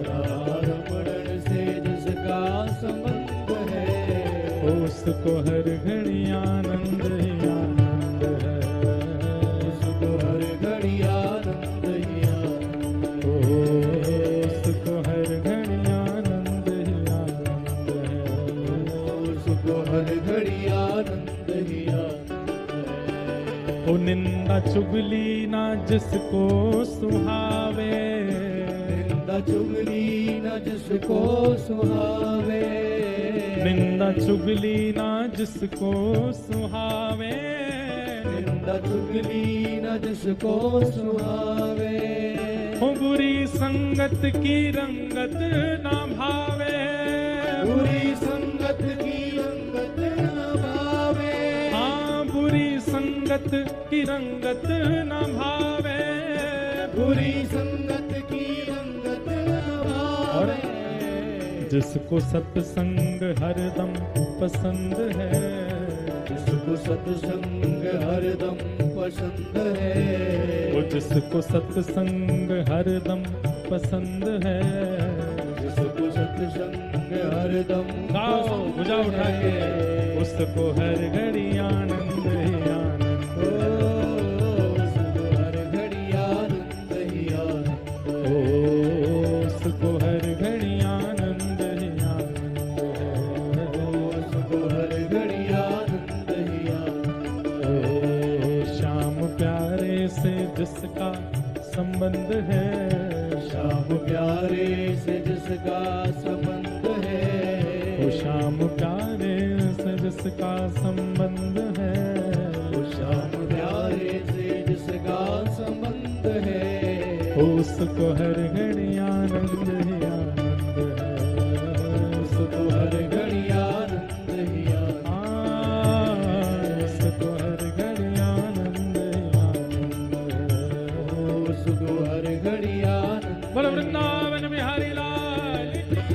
राधा रमण से जिसका संबंध है, उसको हर घड़ी आनंद ही आनंद है, उसको हर घड़ी आनंद ही आनंद है, उसको हर घड़ी आनंद ही आनंद है, उसको हर घड़ी आनंद ही आनंद है। ओ निंदा चुगली ना जिसको सुहावे, निंदा चुगली न जिसको सुहावे, निंदा चुगली ना जिसको सुहावे, निंदा चुगली न जिसको सुहावे, हो बुरी संगत की रंगत ना भावे, बुरी संगत की रंगत न भावे, हाँ बुरी संगत की रंगत ना भावे, बुरी संगत की रंगत न भावे, जिसको सत्संग हरदम पसंद है, जिसको सत्संग हरदम पसंद है, वो जिसको सत्संग हरदम पसंद है, जिसको सत्संग हरदम गाओ भुजा उठा के, उसको हर घड़ी आनंद ही आनंद, उसको हर घड़ी आनंद ही आनंद, उसको हर घड़ी आनंद ही आनंद है, उसको हर घड़ी आनंद ही आनंद। श्याम प्यारे से जिसका संबंध है, श्याम प्यारे से जिसका संबंध है, वो श्याम प्यारे से जिसका संबंध है, वो श्याम प्यारे से जिसका संबंध है, उसको हर घड़ी आनंद ही आनंद है, उसको हर घड़ी आनंद ही आनंद, उसको हर घड़ी आनंद ही आनंद है, उसको हर घड़ी आनंद। बोलो वृंदावन बिहारी लाल की।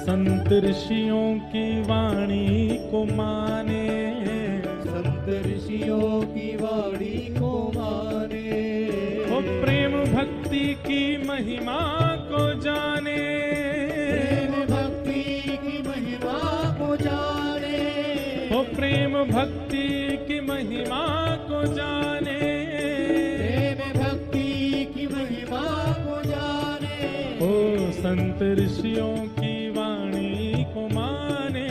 संत ऋषियों की वाणी को माने, संत ऋषियों की वाणी को माने, वो प्रेम भक्ति की महिमा को जाने, प्रेम भक्ति की महिमा को जाने, वो प्रेम भक्ति की महिमा को जाने, प्रेम भक्ति की महिमा को जाने, ओ संत ऋषियों की वाणी को माने,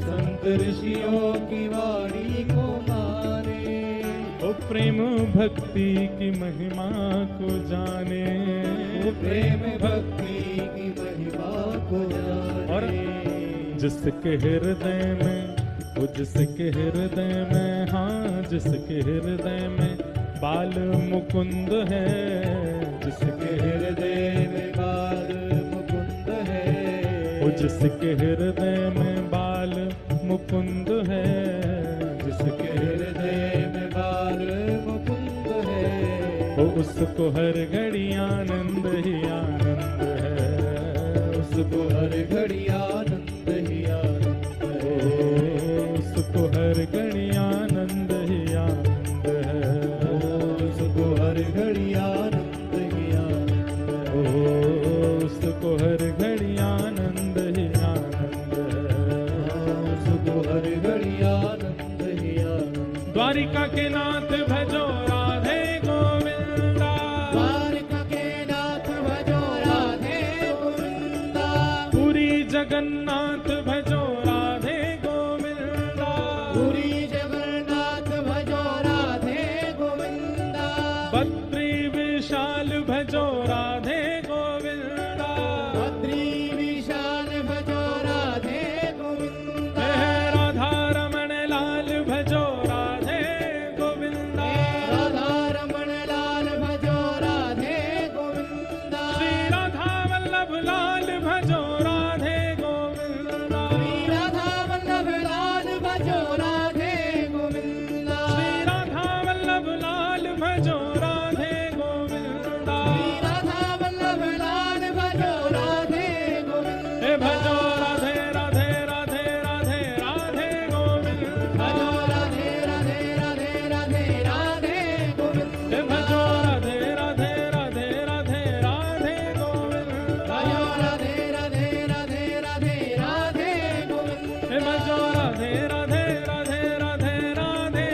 संत ऋषियों की वाणी को माने, ओ प्रेम भक्ति की महिमा को जाने, वो प्रेम भक्ति की महिमा को जाने। और जिसके हृदय में, वो जिसके हृदय में, हाँ जिसके हृदय में बाल मुकुंद है, जिसके हृदय में बाल मुकुंद है, वो जिसके हृदय में बाल मुकुंद है, जिसके हृदय में बाल मुकुंद है, वो उसको हर घड़ी आनंद ही आनंद है, उसको हर घड़ी आनंद ही आनंद है, उसको हर घड़ी आनंद ही आनंद है, उसको हर घड़ी आनंद ही आनंद है, उसको हर घड़ी आनंद ही आनंद है, उसको हर घड़ी आनंद ही आनंद। द्वारिका के नाथ भजो राधे गोविंदा, द्वारिका के नाथ भजो राधे गोविंदा, पुरी जगन्नाथ भजो राधे गोविंदा, पुरी जगन्नाथ भजो राधे गोविंदा, बद्री विशाल भजो राधे गोविंदा, बद्री विशाल भजो राधे गोविंदा, हे राधा रमण लाल भजो राधे गोविंदा, राधा रमण लाल भजो राधे गोविंदा, श्री राधा वल्लभ लाल भजो राधे गोविंदा, श्री राधा वल्लभ लाल भजो राधे गोविंदा, श्री राधा वल्लभ लाल भजो राधे गोविंदा, श्री राधा वल्लभ लाल भजो राधे गोविंदा, हे भजो राधे राधे राधे राधे राधे गोविंदा, भजो राधे राधे राधे राधे राधे गोविंदा, हे भजो राधे राधे राधे राधे राधे गोविंदा, भजो राधे राधे राधे राधे राधे गोविंदा, हे भजो राधे राधे राधे राधे राधे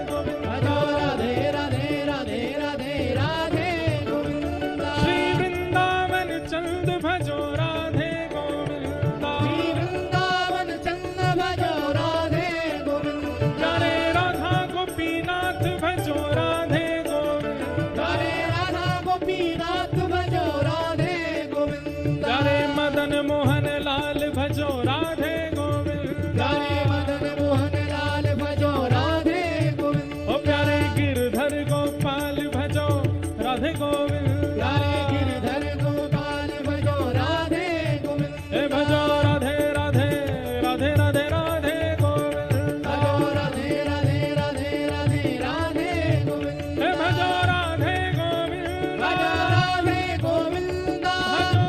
गोविंदा, भजो राधे राधे राधे राधे राधे गोविंदा, श्री वृंदावन चंद भजो राधे गोविंदा, श्री वृंदावन चंद भजो राधे गोविंदा, प्यारे राधा गोपीनाथ भजो राधे गोविंदा, हरे राधा गोपीनाथ भजो राधे गोविंदा, प्यारे मदन मोहन लाल भजो राधे गोविंदा, हरे मदन मोहन लाल भजो राधे गोविंदा, ओ प्यारे गिरधर गोपाल भजो राधे गोविंदा, हरे गिरधर गोपाल भजो राधे गोविंदा, हे भजो राधे राधे राधे राधे राधे गोविंदा, भजो राधे राधे राधे राधे राधे गोविंदा, हे भजो राधे भजो गोविंदा, राधे गोविंदा। भजो।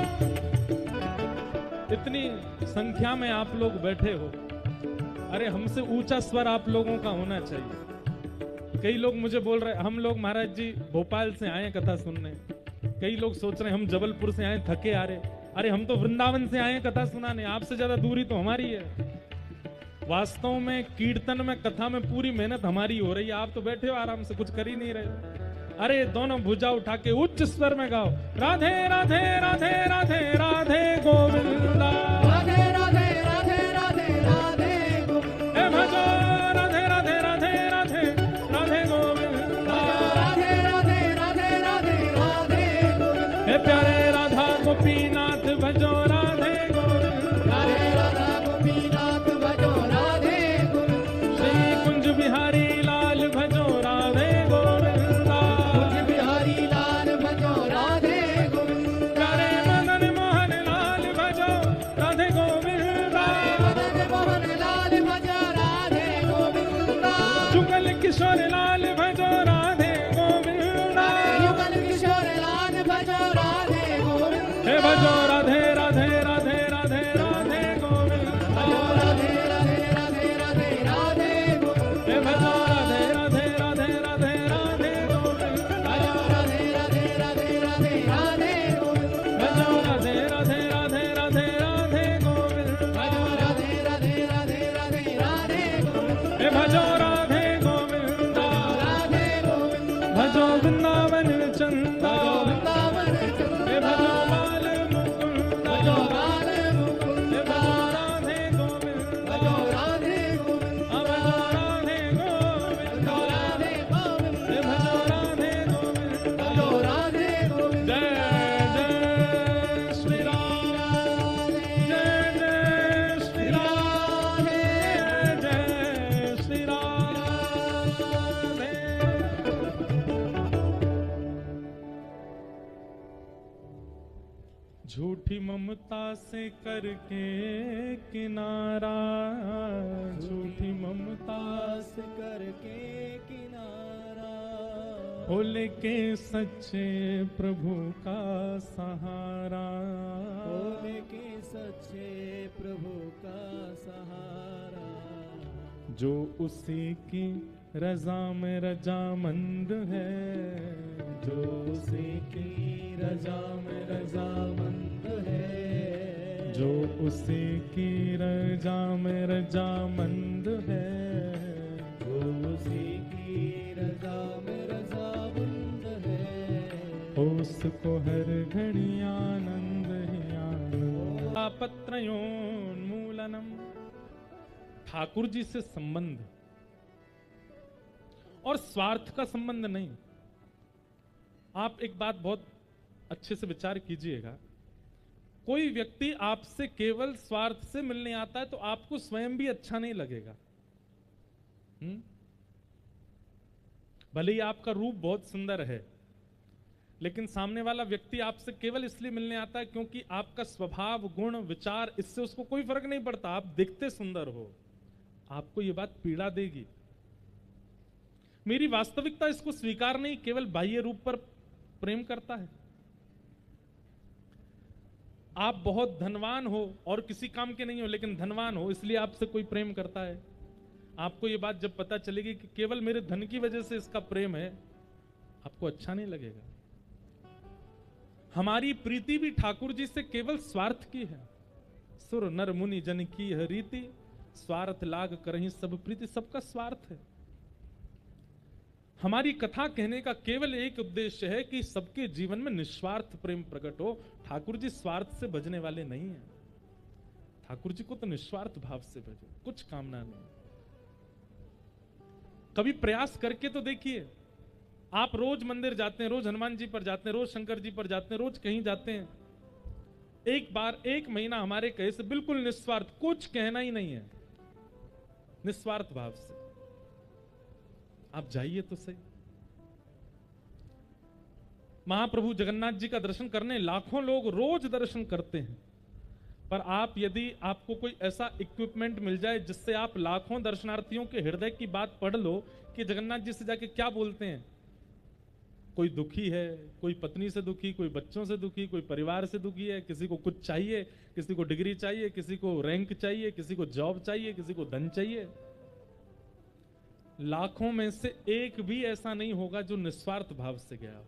इतनी संख्या में आप लोग बैठे हो, अरे हमसे ऊंचा स्वर आप लोगों का होना चाहिए। कई लोग मुझे बोल रहे, हम लोग महाराज जी भोपाल से आए कथा सुनने, कई लोग सोच रहे हम जबलपुर से आए थके आ रहे, अरे हम तो वृंदावन से आए कथा सुनाने, आपसे ज्यादा दूरी तो हमारी है। वास्तव में कीर्तन में कथा में पूरी मेहनत हमारी हो रही है, आप तो बैठे हो आराम से, कुछ कर ही नहीं रहे। अरे दोनों भुजा उठा के उच्च स्वर में गाओ, राधे राधे राधे राधे राधे गोविंदा, राधे राधे राधे राधे राधे गोविंदा, हे भजो राधे राधे राधे राधे राधे गोविंदा, राधे राधे राधे राधे राधे गोविंदा, हे प्यारे राधा गोपीनाथ भजो राधे गोविंदा, हरे राधा गोपीनाथ भजो राधे गोविंदा, श्री कुंज बिहारी लाल भजो राधे गोविंदा, कुंज बिहारी लाल भजो राधे गोविंदा, प्यारे मदन मोहन लाल भजो राधे गोविंदा, मदन मोहन लाल भजो राधे गोविंदा, जुगल किशोर लाल भजो राधे गोविंदा, युगल किशोर लाल भजो राधे गोविंदा, हे भजो राधे राधे राधे राधे झूठी ममता से करके किनारा, झूठी ममता से करके किनारा, हो लेके सच्चे प्रभु का सहारा, होने के सच्चे प्रभु का सहारा, जो उसी की रजा में रजामंद है, जो उसी की रजा में रजामंद है, जो उसी की रजा में रजामंद है, जो उसी की रजा में रजामंद है, उसको हर घड़ी आनंद ही आनंद। तापत्रयोन्मूलनम, ठाकुर जी से संबंध और स्वार्थ का संबंध नहीं। आप एक बात बहुत अच्छे से विचार कीजिएगा, कोई व्यक्ति आपसे केवल स्वार्थ से मिलने आता है तो आपको स्वयं भी अच्छा नहीं लगेगा। भले ही आपका रूप बहुत सुंदर है, लेकिन सामने वाला व्यक्ति आपसे केवल इसलिए मिलने आता है क्योंकि आपका स्वभाव, गुण, विचार, इससे उसको कोई फर्क नहीं पड़ता। आप दिखते सुंदर हो, आपको यह बात पीड़ा देगी। मेरी वास्तविकता इसको स्वीकार नहीं, केवल बाह्य रूप पर प्रेम करता है। आप बहुत धनवान हो और किसी काम के नहीं हो, लेकिन धनवान हो इसलिए आपसे कोई प्रेम करता है। आपको यह बात जब पता चलेगी कि केवल मेरे धन की वजह से इसका प्रेम है, आपको अच्छा नहीं लगेगा। हमारी प्रीति भी ठाकुर जी से केवल स्वार्थ की है। सुर नर मुनि जन की यह रीति, स्वार्थ लाग करहीं सब प्रीति, सबका स्वार्थ है। हमारी कथा कहने का केवल एक उद्देश्य है कि सबके जीवन में निस्वार्थ प्रेम प्रकट हो। ठाकुर जी स्वार्थ से भजने वाले नहीं हैं। ठाकुर जी को तो निस्वार्थ भाव से भजो, कुछ कामना नहीं। कभी प्रयास करके तो देखिए, आप रोज मंदिर जाते हैं, रोज हनुमान जी पर जाते हैं, रोज शंकर जी पर जाते हैं, रोज कहीं जाते हैं, एक बार एक महीना हमारे कहे से बिल्कुल निस्वार्थ, कुछ कहना ही नहीं है, निस्वार्थ भाव से आप जाइए तो सही। महाप्रभु जगन्नाथ जी का दर्शन करने लाखों लोग रोज दर्शन करते हैं, पर आप यदि आपको कोई ऐसा इक्विपमेंट मिल जाए जिससे आप लाखों दर्शनार्थियों के हृदय की बात पढ़ लो कि जगन्नाथ जी से जाके क्या बोलते हैं, कोई दुखी है, कोई पत्नी से दुखी, कोई बच्चों से दुखी, कोई परिवार से दुखी है, किसी को कुछ चाहिए, किसी को डिग्री चाहिए, किसी को रैंक चाहिए, किसी को जॉब चाहिए, किसी को धन चाहिए, लाखों में से एक भी ऐसा नहीं होगा जो निस्वार्थ भाव से गया हो।